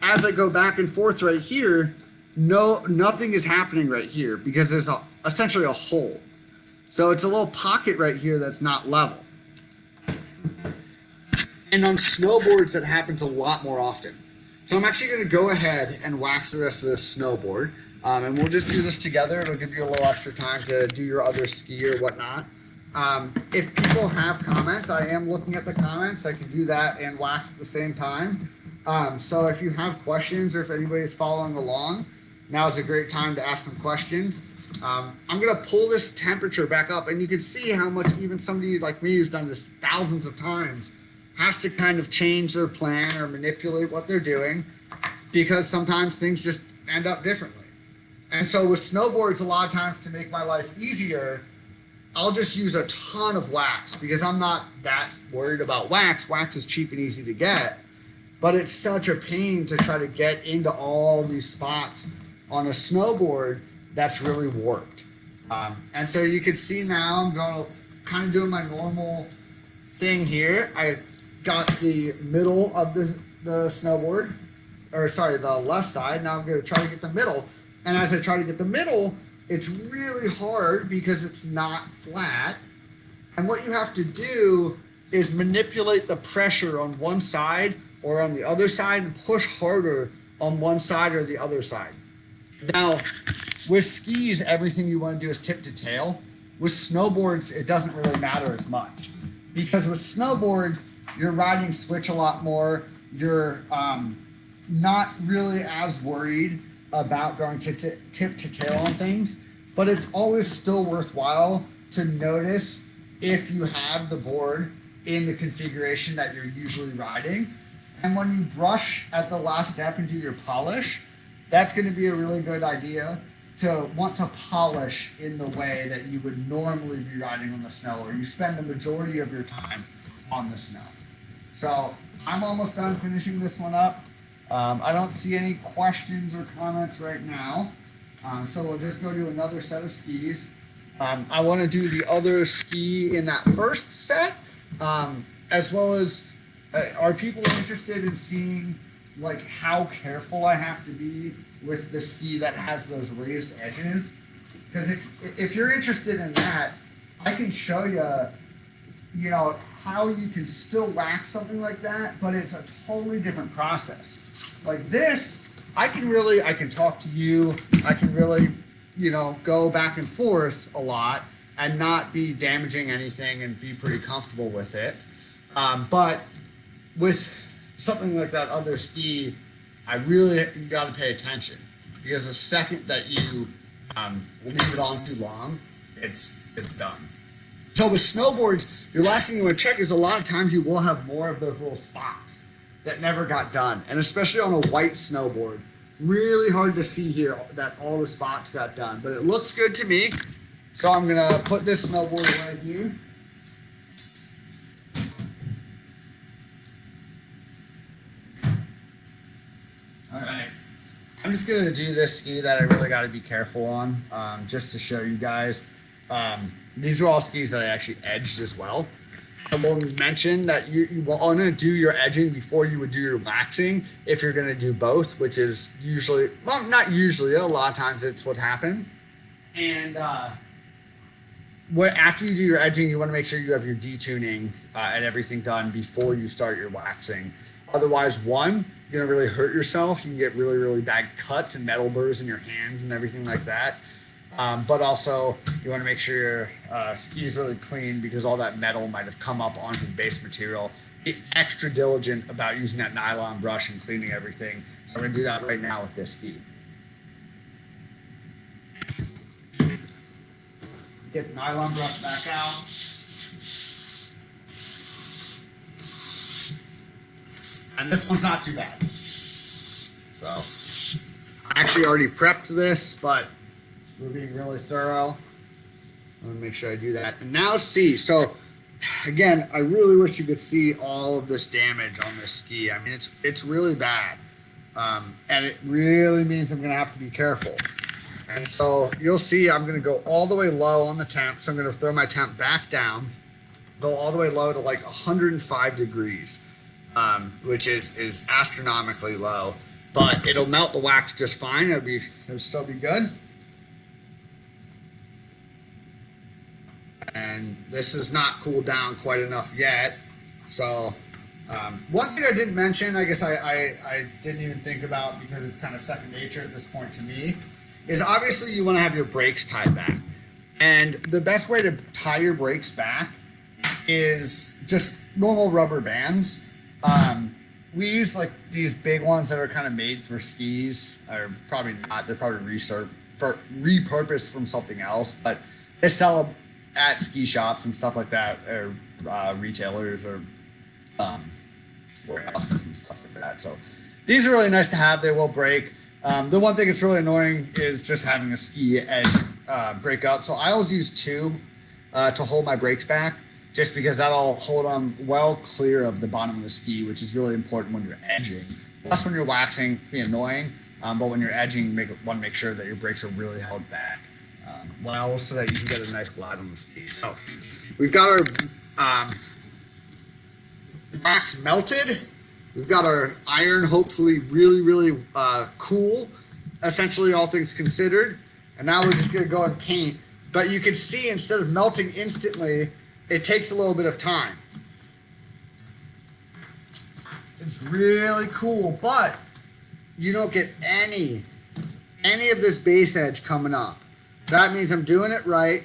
as I go back and forth right here, nothing is happening right here because there's essentially a hole. So it's a little pocket right here that's not level. And on snowboards, that happens a lot more often. So I'm actually going to go ahead and wax the rest of this snowboard. And we'll just do this together. It'll give you a little extra time to do your other ski or whatnot. If people have comments, I am looking at the comments. I can do that and wax at the same time. So if you have questions or if anybody's following along, now is a great time to ask some questions. I'm going to pull this temperature back up, and you can see how much even somebody like me who's done this thousands of times has to kind of change their plan or manipulate what they're doing because sometimes things just end up differently. And so with snowboards, a lot of times to make my life easier, I'll just use a ton of wax because I'm not that worried about wax. Wax is cheap and easy to get, but it's such a pain to try to get into all these spots on a snowboard that's really warped. And so you can see now I'm going to kind of doing my normal thing here. I got the middle of the snowboard, or sorry, the left side. Now I'm going to try to get the middle. And as I try to get the middle, it's really hard because it's not flat. And what you have to do is manipulate the pressure on one side or on the other side and push harder on one side or the other side. Now, with skis, everything you want to do is tip to tail. With snowboards, it doesn't really matter as much. Because with snowboards, you're riding switch a lot more. You're not really as worried about going to tip to tail on things, but it's always still worthwhile to notice if you have the board in the configuration that you're usually riding. And when you brush at the last step and do your polish, that's going to be a really good idea to want to polish in the way that you would normally be riding on the snow, or you spend the majority of your time on the snow. So I'm almost done finishing this one up. I don't see any questions or comments right now. So we'll just go to another set of skis. I want to do the other ski in that first set, as well as are people interested in seeing like how careful I have to be with the ski that has those raised edges? Because if you're interested in that, I can show you, you know, how you can still wax something like that, but it's a totally different process. Like this, I can talk to you, I can really, you know, go back and forth a lot and not be damaging anything and be pretty comfortable with it. But with something like that other ski, I really got to pay attention, because the second that you leave it on too long, it's done. So with snowboards, your last thing you want to check is a lot of times you will have more of those little spots that never got done. And especially on a white snowboard, really hard to see here that all the spots got done. But it looks good to me. So I'm going to put this snowboard right here. All right. I'm just going to do this ski that I really got to be careful on, just to show you guys. These are all skis that I actually edged as well. I will mention that you want to do your edging before you would do your waxing if you're going to do both, which is usually, well, not usually, a lot of times it's what happens. And after you do your edging, you want to make sure you have your detuning and everything done before you start your waxing. Otherwise, one, you're going to really hurt yourself. You can get really, really bad cuts and metal burrs in your hands and everything like that. But also, you want to make sure your ski is really clean, because all that metal might have come up onto the base material. Be extra diligent about using that nylon brush and cleaning everything. So I'm going to do that right now with this ski. Get the nylon brush back out. And this one's not too bad. So I actually already prepped this, but we're being really thorough. I'm gonna make sure I do that. And now see, so again, I really wish you could see all of this damage on this ski. I mean, it's really bad. And it really means I'm gonna have to be careful. And so you'll see I'm gonna go all the way low on the temp. So I'm gonna throw my temp back down, go all the way low to like 105 degrees, which is astronomically low, but it'll melt the wax just fine. It'll still be good. And this is not cooled down quite enough yet. So one thing I didn't mention, I guess I didn't even think about, because it's kind of second nature at this point to me, is obviously you want to have your brakes tied back. And the best way to tie your brakes back is just normal rubber bands. We use like these big ones that are kind of made for skis, or probably not, they're probably repurposed from something else, but they sell them at ski shops and stuff like that, or retailers, or warehouses and stuff like that. So these are really nice to have. They will break. The one thing that's really annoying is just having a ski edge break up. So I always use two to hold my brakes back, just because that'll hold them well clear of the bottom of the ski, which is really important when you're edging. Plus, when you're waxing, it can be annoying, but when you're edging, you want to make sure that your brakes are really held back well, so that you can get a nice glide on the ski. So we've got our wax melted. We've got our iron, hopefully really, really cool, essentially all things considered. And now we're just gonna go and paint. But you can see, instead of melting instantly, it takes a little bit of time. It's really cool, but you don't get any of this base edge coming up. That means I'm doing it right.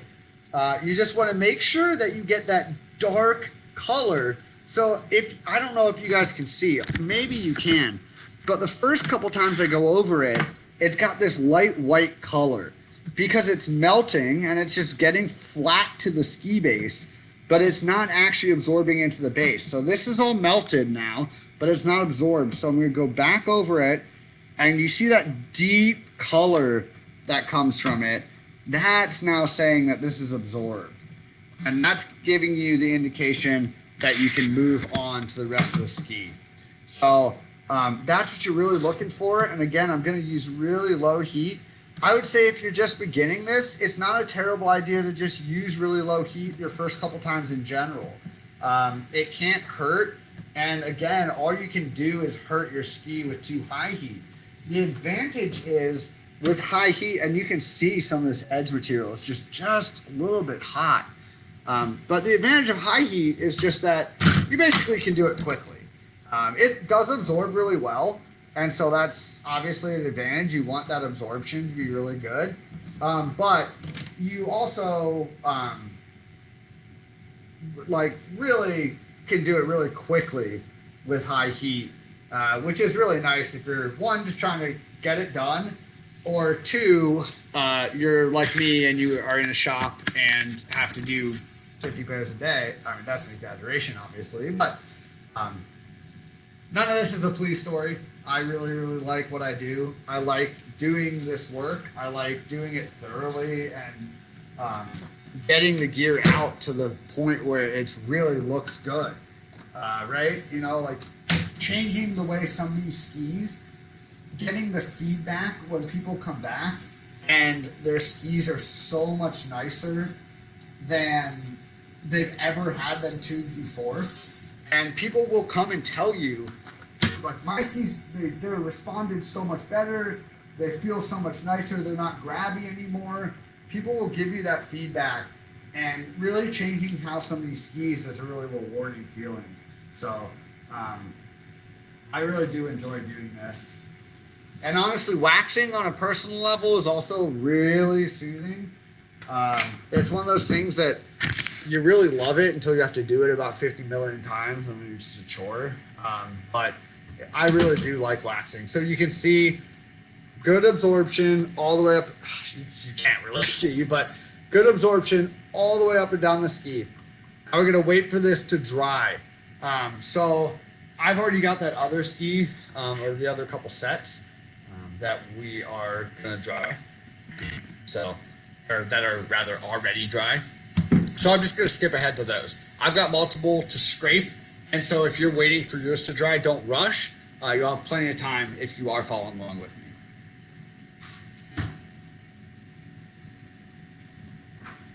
You just want to make sure that you get that dark color. So I don't know if you guys can see, maybe you can, but the first couple times I go over it, it's got this light white color because it's melting and it's just getting flat to the ski base, but it's not actually absorbing into the base. So this is all melted now, but it's not absorbed. So I'm going to go back over it, and you see that deep color that comes from it. That's now saying that this is absorbed. And that's giving you the indication that you can move on to the rest of the ski. So that's what you're really looking for. And again, I'm going to use really low heat. I would say if you're just beginning this, it's not a terrible idea to just use really low heat your first couple times in general. It can't hurt. And again, all you can do is hurt your ski with too high heat. The advantage is with high heat, and you can see some of this edge material is just a little bit hot. But the advantage of high heat is just that you basically can do it quickly. It does absorb really well, and so that's obviously an advantage. You want that absorption to be really good. But you also really can do it really quickly with high heat, which is really nice if you're, one, just trying to get it done, or two, you're like me and you are in a shop and have to do 50 pairs a day. I mean, that's an exaggeration, obviously, but none of this is a police story. I really, really like what I do. I like doing this work. I like doing it thoroughly and getting the gear out to the point where it really looks good, right? You know, like changing the way some of these skis, getting the feedback when people come back and their skis are so much nicer than they've ever had them tuned before. And people will come and tell you, like, my skis, they're responded so much better, they feel so much nicer, they're not grabby anymore. People will give you that feedback, and really changing how some of these skis is a really rewarding feeling. So I really do enjoy doing this. And honestly, waxing on a personal level is also really soothing. It's one of those things that you really love it until you have to do it about 50 million times, and it's just a chore. But I really do like waxing. So you can see good absorption all the way up. You can't really see, but good absorption all the way up and down the ski. Now we're gonna wait for this to dry. So I've already got that other ski, or the other couple sets that we are gonna dry. So, or that are rather already dry. So I'm just gonna skip ahead to those. I've got multiple to scrape, and so if you're waiting for yours to dry, don't rush. You'll have plenty of time if you are following along with me.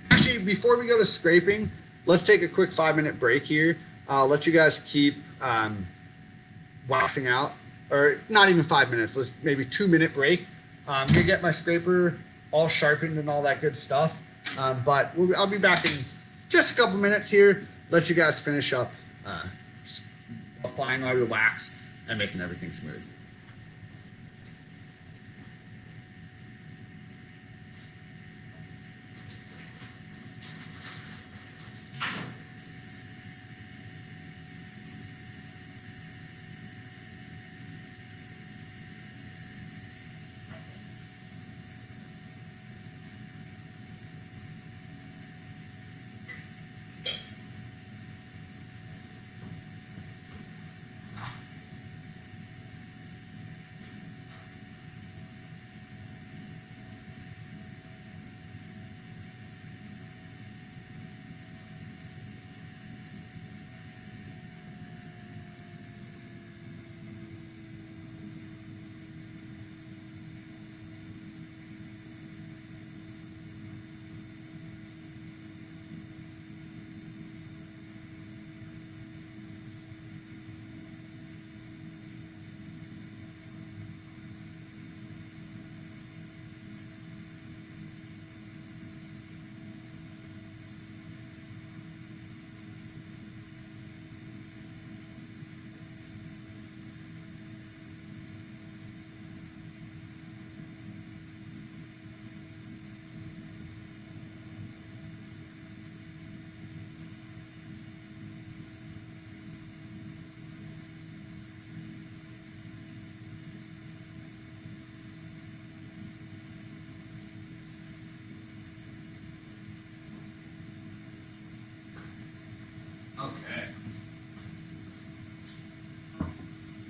Actually, before we go to scraping, let's take a quick 5-minute break here. I'll let you guys keep waxing out, or not even 5 minutes, let's maybe 2-minute break. I'm gonna get my scraper all sharpened and all that good stuff. But I'll be back in just a couple minutes here, let you guys finish up applying all your wax and making everything smooth.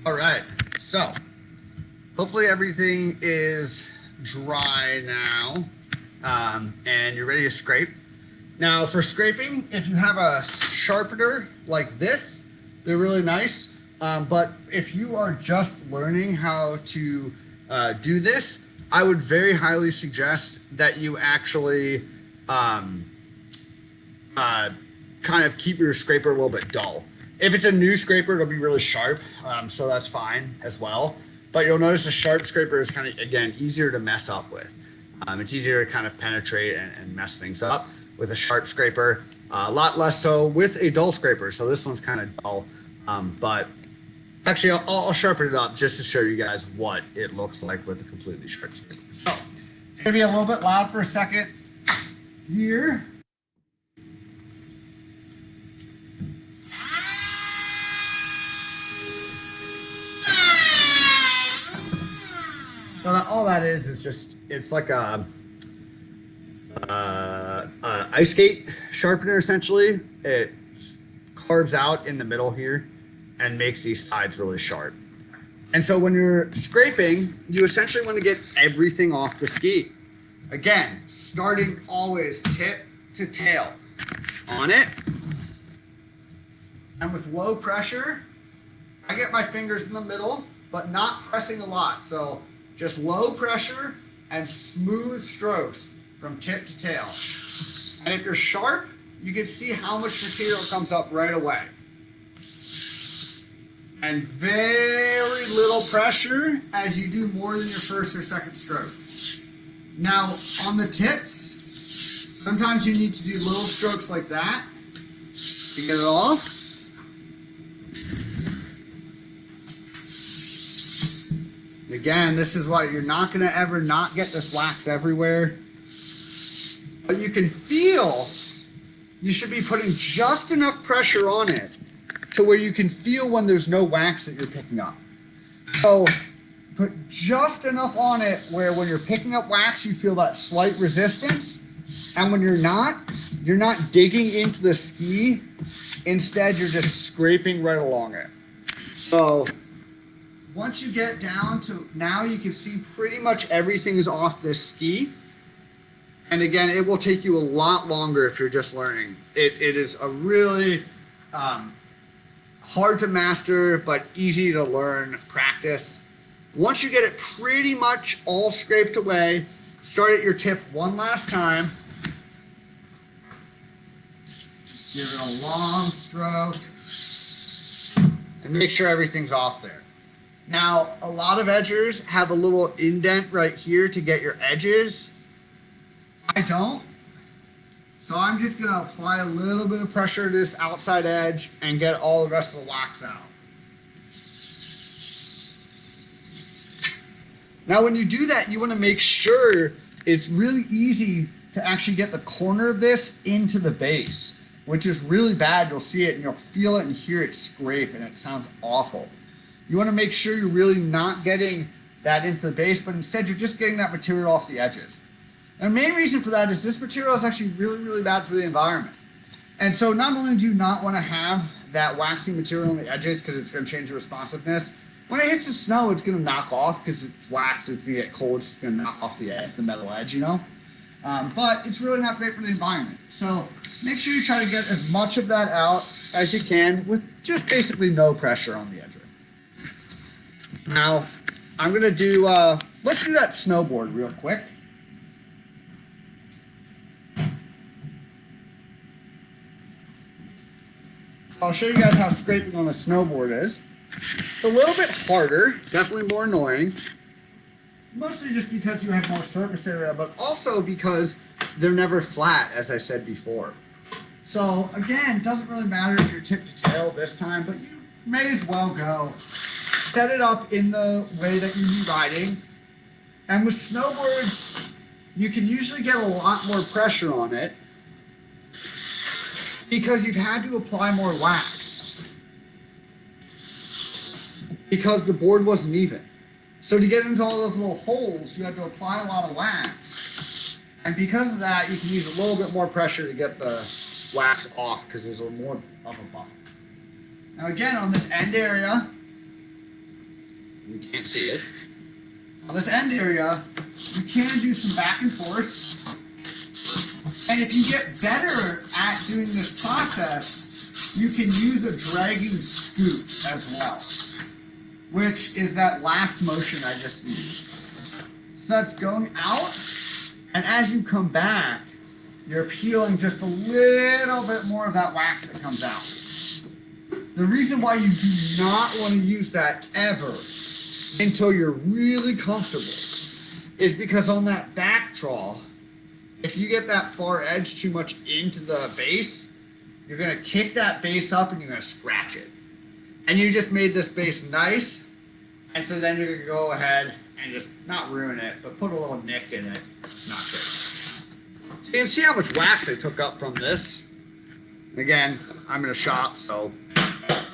All right, so hopefully everything is dry now, and you're ready to scrape. Now for scraping, if you have a sharpener like this, they're really nice. But if you are just learning how to do this, I would very highly suggest that you actually kind of keep your scraper a little bit dull. If it's a new scraper, it'll be really sharp, so that's fine as well. But you'll notice a sharp scraper is kind of, again, easier to mess up with. It's easier to kind of penetrate and mess things up with a sharp scraper, a lot less so with a dull scraper. So this one's kind of dull, but actually I'll sharpen it up just to show you guys what it looks like with a completely sharp scraper. So it's gonna be a little bit loud for a second here. So all that is just, it's like a ice skate sharpener essentially. It carves out in the middle here and makes these sides really sharp. And so when you're scraping, you essentially want to get everything off the ski. Again, starting always tip to tail on it. And with low pressure, I get my fingers in the middle, but not pressing a lot. So just low pressure and smooth strokes from tip to tail. And if you're sharp, you can see how much material comes up right away. And very little pressure as you do more than your first or second stroke. Now, on the tips, sometimes you need to do little strokes like that to get it off. Again, this is why you're not going to ever not get this wax everywhere. But you can feel, you should be putting just enough pressure on it to where you can feel when there's no wax that you're picking up. So put just enough on it where when you're picking up wax, you feel that slight resistance. And when you're not digging into the ski. Instead, you're just scraping right along it. So once you get down to now, you can see pretty much everything is off this ski. And again, it will take you a lot longer if you're just learning. It is a really hard to master, but easy to learn practice. Once you get it pretty much all scraped away, start at your tip one last time. Give it a long stroke and make sure everything's off there. Now, a lot of edgers have a little indent right here to get your edges. I don't. So I'm just going to apply a little bit of pressure to this outside edge and get all the rest of the wax out. Now, when you do that, you want to make sure it's really easy to actually get the corner of this into the base, which is really bad. You'll see it and you'll feel it and hear it scrape, and it sounds awful. You want to make sure you're really not getting that into the base, but instead you're just getting that material off the edges. And the main reason for that is this material is actually really, really bad for the environment. And so not only do you not want to have that waxy material on the edges because it's going to change the responsiveness, when it hits the snow, it's going to knock off because it's wax, it's going to get cold, it's just going to knock off the edge, the metal edge, you know? But it's really not great for the environment. So make sure you try to get as much of that out as you can with just basically no pressure on the edge. Now, I'm going to do, let's do that snowboard real quick. So I'll show you guys how scraping on a snowboard is. It's a little bit harder, definitely more annoying. Mostly just because you have more surface area, but also because they're never flat, as I said before. So again, it doesn't really matter if you're tip to tail this time, but you may as well go. Set it up in the way that you'd be riding. And with snowboards, you can usually get a lot more pressure on it because you've had to apply more wax because the board wasn't even. So to get into all those little holes, you had to apply a lot of wax. And because of that, you can use a little bit more pressure to get the wax off because there's a more of a buffer. Now again, on this end area, You can't see it. On this end area, you can do some back and forth. And if you get better at doing this process, you can use a dragging scoop as well, which is that last motion I just used. So that's going out, and as you come back, you're peeling just a little bit more of that wax that comes out. The reason why you do not want to use that ever until you're really comfortable is because on that back draw, if you get that far edge too much into the base, you're going to kick that base up and you're going to scratch it. And you just made this base nice, and so then you're going to go ahead and just not ruin it, but put a little nick in it. Not good. So you can see how much wax I took up from this. Again, I'm in a shop, so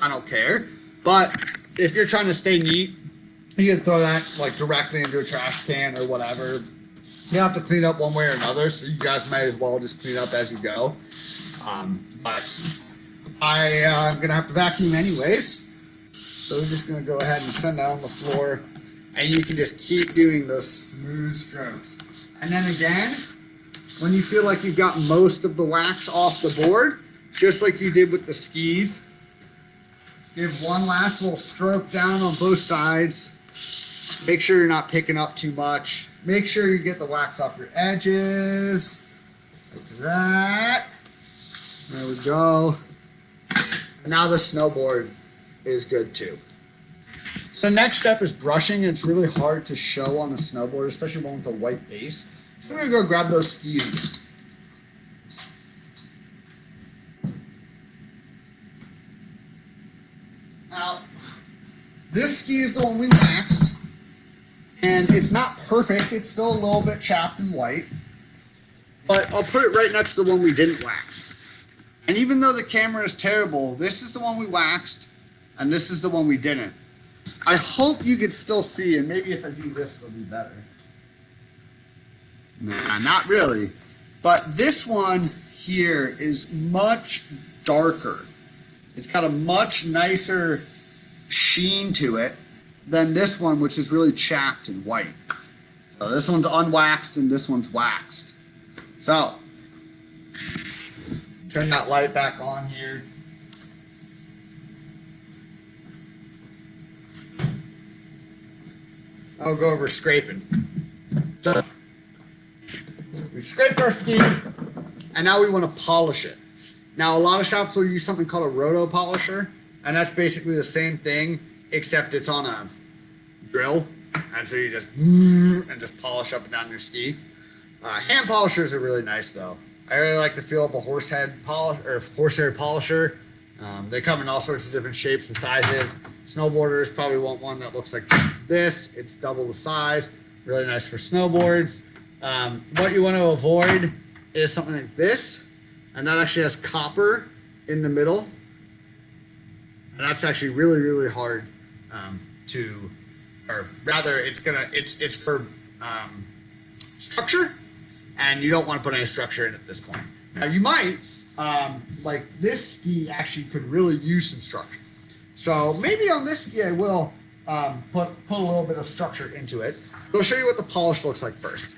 I don't care. But if you're trying to stay neat, you can throw that like directly into a trash can or whatever. You have to clean up one way or another, so you guys might as well just clean up as you go. But I'm gonna have to vacuum anyways, so we're just gonna go ahead and send that on the floor, and you can just keep doing those smooth strokes. And then again, when you feel like you've got most of the wax off the board, just like you did with the skis, give one last little stroke down on both sides. Make sure you're not picking up too much. Make sure you get the wax off your edges. Like that. There we go. Now the snowboard is good too. So next step is brushing. It's really hard to show on a snowboard, especially one with a white base. So I'm gonna go grab those skis again. Now, this ski is the one we waxed, and it's not perfect. It's still a little bit chapped and white, but I'll put it right next to the one we didn't wax. And even though the camera is terrible, this is the one we waxed, and this is the one we didn't. I hope you could still see, and maybe if I do this, it'll be better. Nah, not really. But this one here is much darker. It's got a much nicer sheen to it than this one, which is really chapped and white. So this one's unwaxed and this one's waxed. So, turn that light back on here. I'll go over scraping. So, we scraped our ski, and now we want to polish it. Now, a lot of shops will use something called a roto polisher, and that's basically the same thing, except it's on a drill, and so you just polish up and down your ski. Hand polishers are really nice, though. I really like the feel of a horsehair polisher. They come in all sorts of different shapes and sizes. Snowboarders probably want one that looks like this. It's double the size. Really nice for snowboards. What you want to avoid is something like this, and that actually has copper in the middle, and that's actually really, really hard or rather, it's for structure, and you don't want to put any structure in at this point. Now you might, like this ski actually could really use some structure. So maybe on this ski I will put a little bit of structure into it. But I'll show you what the polish looks like first.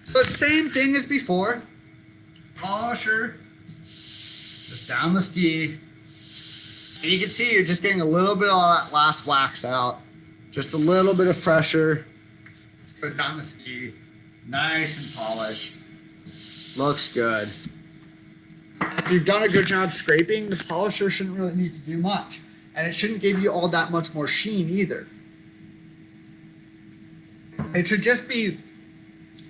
So same thing as before. Polisher, just down the ski. And you can see you're just getting a little bit of that last wax out. Just a little bit of pressure. Let's go down the ski. Nice and polished. Looks good. If you've done a good job scraping, the polisher shouldn't really need to do much. And it shouldn't give you all that much more sheen either. It should just be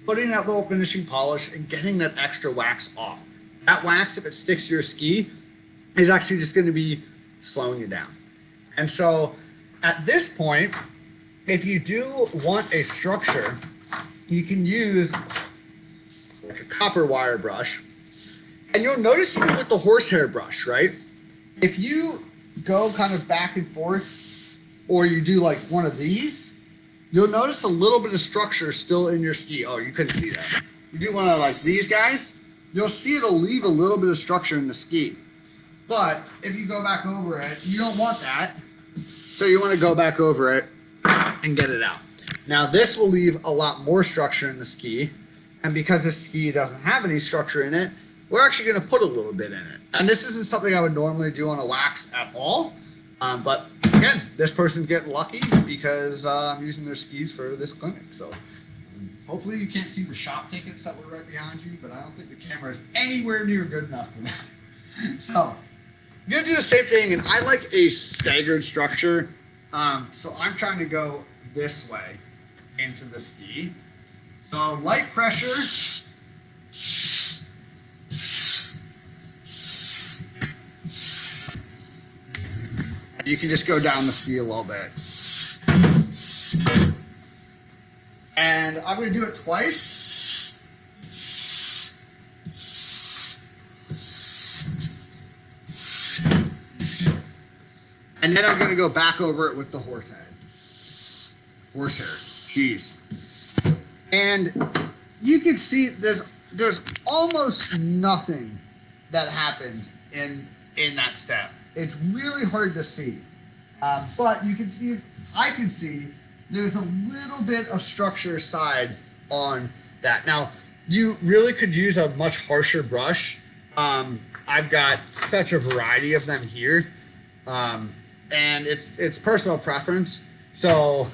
putting that little finishing polish and getting that extra wax off. That wax, if it sticks to your ski, is actually just going to be slowing you down. And so at this point, if you do want a structure, you can use like a copper wire brush. And you'll notice even with the horsehair brush, right? If you go kind of back and forth, or you do like one of these, you'll notice a little bit of structure still in your ski. Oh, you couldn't see that. You do one of like these guys, you'll see it'll leave a little bit of structure in the ski. But if you go back over it, you don't want that. So you want to go back over it and get it out. Now this will leave a lot more structure in the ski, and because this ski doesn't have any structure in it, we're actually going to put a little bit in it. And this isn't something I would normally do on a wax at all, but again, this person's getting lucky because I'm using their skis for this clinic. So hopefully you can't see the shop tickets that were right behind you, but I don't think the camera is anywhere near good enough for that. So I'm going to do the same thing, and I like a staggered structure. So I'm trying to go this way into the ski. So light pressure. You can just go down the ski a little bit. And I'm going to do it twice. And then I'm going to go back over it with the horsehair. Jeez. And you can see there's almost nothing that happened in that step. It's really hard to see, but you can see, I can see there's a little bit of structure side on that. Now, you really could use a much harsher brush. I've got such a variety of them here, and it's personal preference. So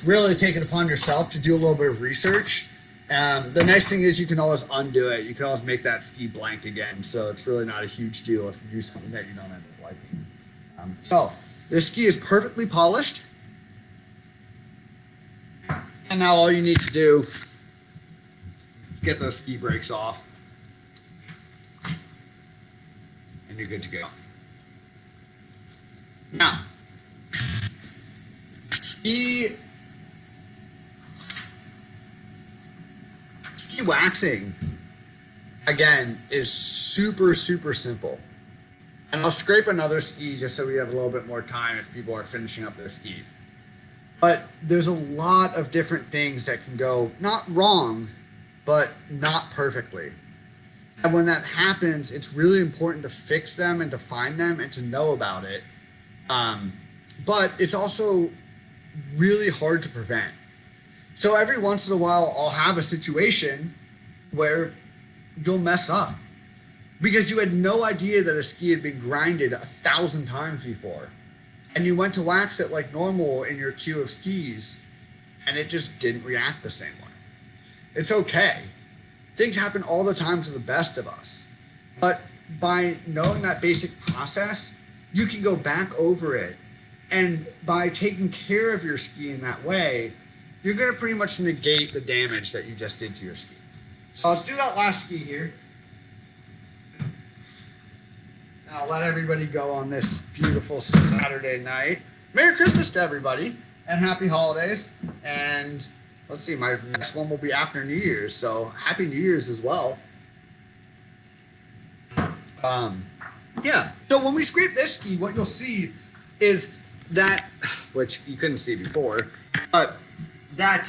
really take it upon yourself to do a little bit of research. The nice thing is you can always undo it. You can always make that ski blank again. So it's really not a huge deal if you do something that you don't end up liking. So this ski is perfectly polished. And now all you need to do is get those ski brakes off. And you're good to go. Now, ski waxing, again, is super, super simple. And I'll scrape another ski just so we have a little bit more time if people are finishing up their ski. But there's a lot of different things that can go not wrong, but not perfectly. And when that happens, it's really important to fix them and to find them and to know about it. But it's also really hard to prevent. So every once in a while, I'll have a situation where you'll mess up because you had no idea that a ski had been grinded 1,000 times before. And you went to wax it like normal in your queue of skis, and it just didn't react the same way. It's okay. Things happen all the time to the best of us. But by knowing that basic process, you can go back over it. And by taking care of your ski in that way, you're going to pretty much negate the damage that you just did to your ski. So let's do that last ski here. And I'll let everybody go on this beautiful Saturday night. Merry Christmas to everybody and happy holidays. And let's see, my next one will be after New Year's. So happy New Year's as well. Yeah, so when we scrape this ski, what you'll see is that, which you couldn't see before, but that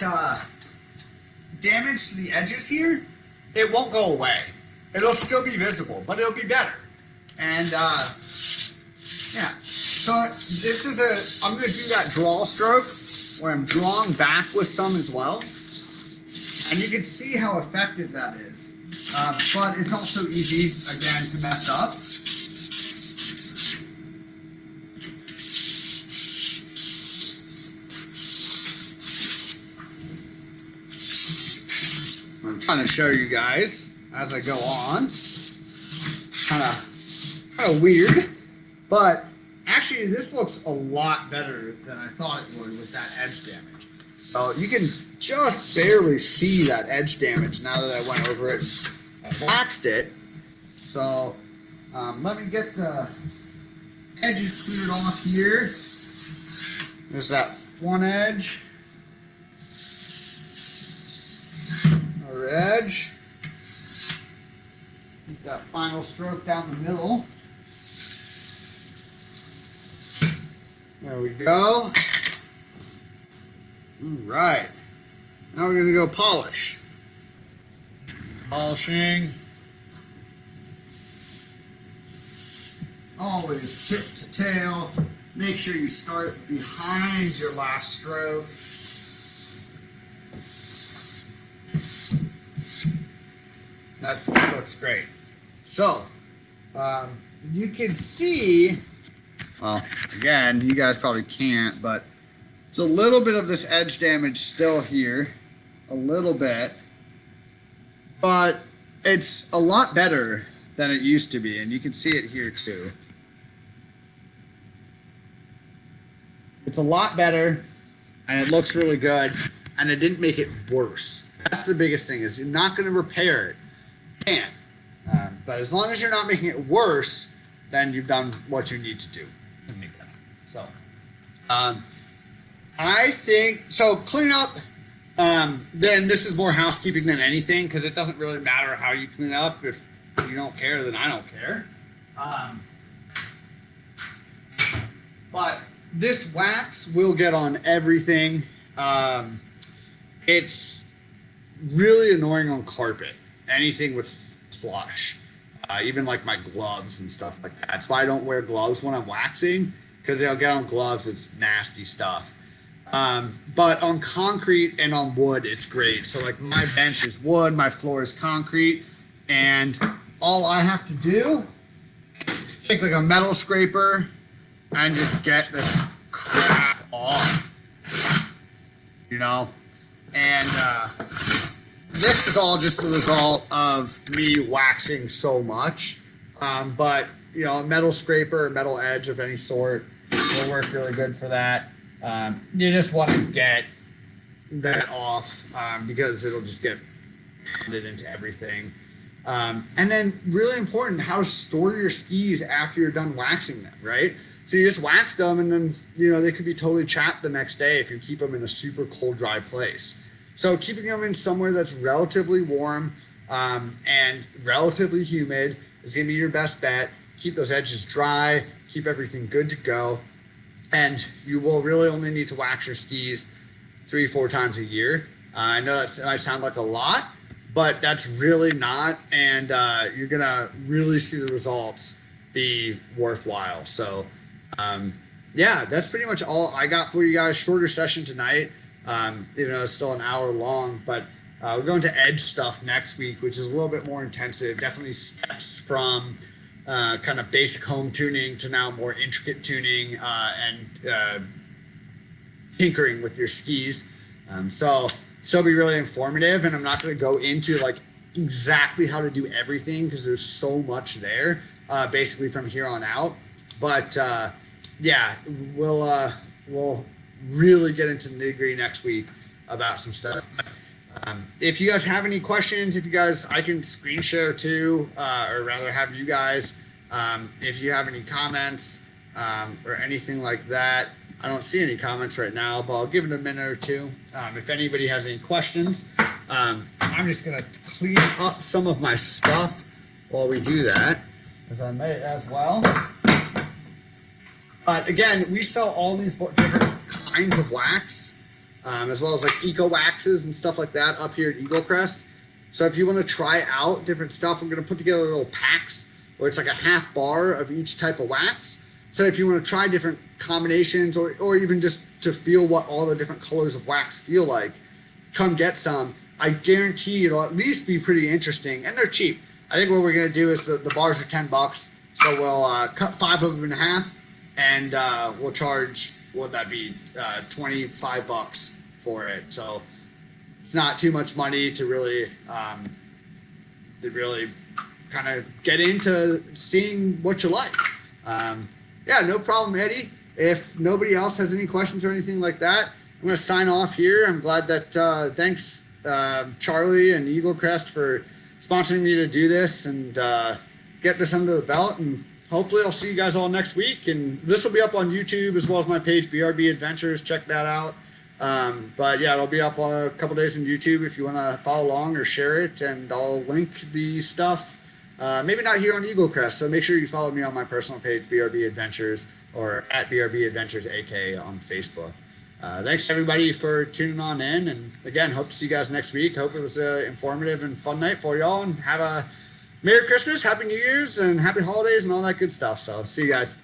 damage to the edges here, it won't go away. It'll still be visible, but it'll be better. And yeah, so this is I'm going to do that draw stroke where I'm drawing back with some as well. And you can see how effective that is. But it's also easy, again, to mess up. I'm trying to show you guys as I go on. Kind of weird, but actually this looks a lot better than I thought it would with that edge damage. So you can just barely see that edge damage now that I went over it and waxed it. So let me get the edges cleared off here. There's that one edge. Another edge. Get that final stroke down the middle. There we go. All right. Now we're going to go polish. Polishing. Always tip to tail. Make sure you start behind your last stroke. That looks great. So, you can see, well, again, you guys probably can't, but it's a little bit of this edge damage still here, a little bit, but it's a lot better than it used to be, and you can see it here too. It's a lot better, and it looks really good, and it didn't make it worse. That's the biggest thing, is you're not going to repair it. You can't. But as long as you're not making it worse, then you've done what you need to do to make that. So, I think, so clean up, then this is more housekeeping than anything, because it doesn't really matter how you clean up. If you don't care, then I don't care. But this wax will get on everything. It's really annoying on carpet, anything with plush, even like my gloves and stuff like that. That's why I don't wear gloves when I'm waxing, because they'll get on gloves. It's nasty stuff. But on concrete and on wood, it's great. So like my bench is wood, my floor is concrete, and all I have to do is take like a metal scraper and just get this crap off, you know? And this is all just the result of me waxing so much. But, you know, a metal scraper, a metal edge of any sort will work really good for that. You just want to get that off because it'll just get pounded into everything. And then really important, how to store your skis after you're done waxing them, right? So you just waxed them, and then, you know, they could be totally chapped the next day if you keep them in a super cold, dry place. So keeping them in somewhere that's relatively warm and relatively humid is going to be your best bet. Keep those edges dry, keep everything good to go, and you will really only need to wax your skis 3-4 times a year. I know that might sound like a lot, but that's really not, and you're going to really see the results be worthwhile. So yeah, that's pretty much all I got for you guys. Shorter session tonight, even though it's still an hour long, but we're going to edge stuff next week, which is a little bit more intensive. Definitely steps from kind of basic home tuning to now more intricate tuning and tinkering with your skis. So it'll be really informative, and I'm not going to go into like exactly how to do everything because there's so much there basically from here on out. But yeah, we'll really get into the nitty-gritty next week about some stuff. If you guys have any questions, I can screen share too, or rather have you guys, if you have any comments or anything like that. I don't see any comments right now, but I'll give it a minute or two. If anybody has any questions, I'm just going to clean up some of my stuff while we do that, as I may as well. But again, we sell all these different kinds of wax, as well as like eco waxes and stuff like that up here at Eagle Crest. So if you want to try out different stuff, I'm going to put together little packs where it's like a half bar of each type of wax. So if you want to try different combinations or even just to feel what all the different colors of wax feel like, come get some. I guarantee it'll at least be pretty interesting, and they're cheap. I think what we're going to do is the bars are $10, so we'll cut 5 of them in half, and we'll charge, what would that be, $25 for it. So it's not too much money to really kind of get into seeing what you like. Yeah, no problem, Eddie. If nobody else has any questions or anything like that, I'm going to sign off here. I'm glad that, thanks Charlie and Eagle Crest for sponsoring me to do this and get this under the belt. And hopefully I'll see you guys all next week. And this will be up on YouTube as well as my page, BRB Adventures. Check that out. But yeah, it'll be up a couple days on YouTube if you want to follow along or share it. And I'll link the stuff. Maybe not here on Eagle Crest, so make sure you follow me on my personal page, BRB Adventures, or at BRB Adventures AK on Facebook. Thanks everybody for tuning on in, and again, hope to see you guys next week. Hope it was an informative and fun night for y'all, and have a Merry Christmas, Happy New Year's, and Happy Holidays, and all that good stuff. So see you guys.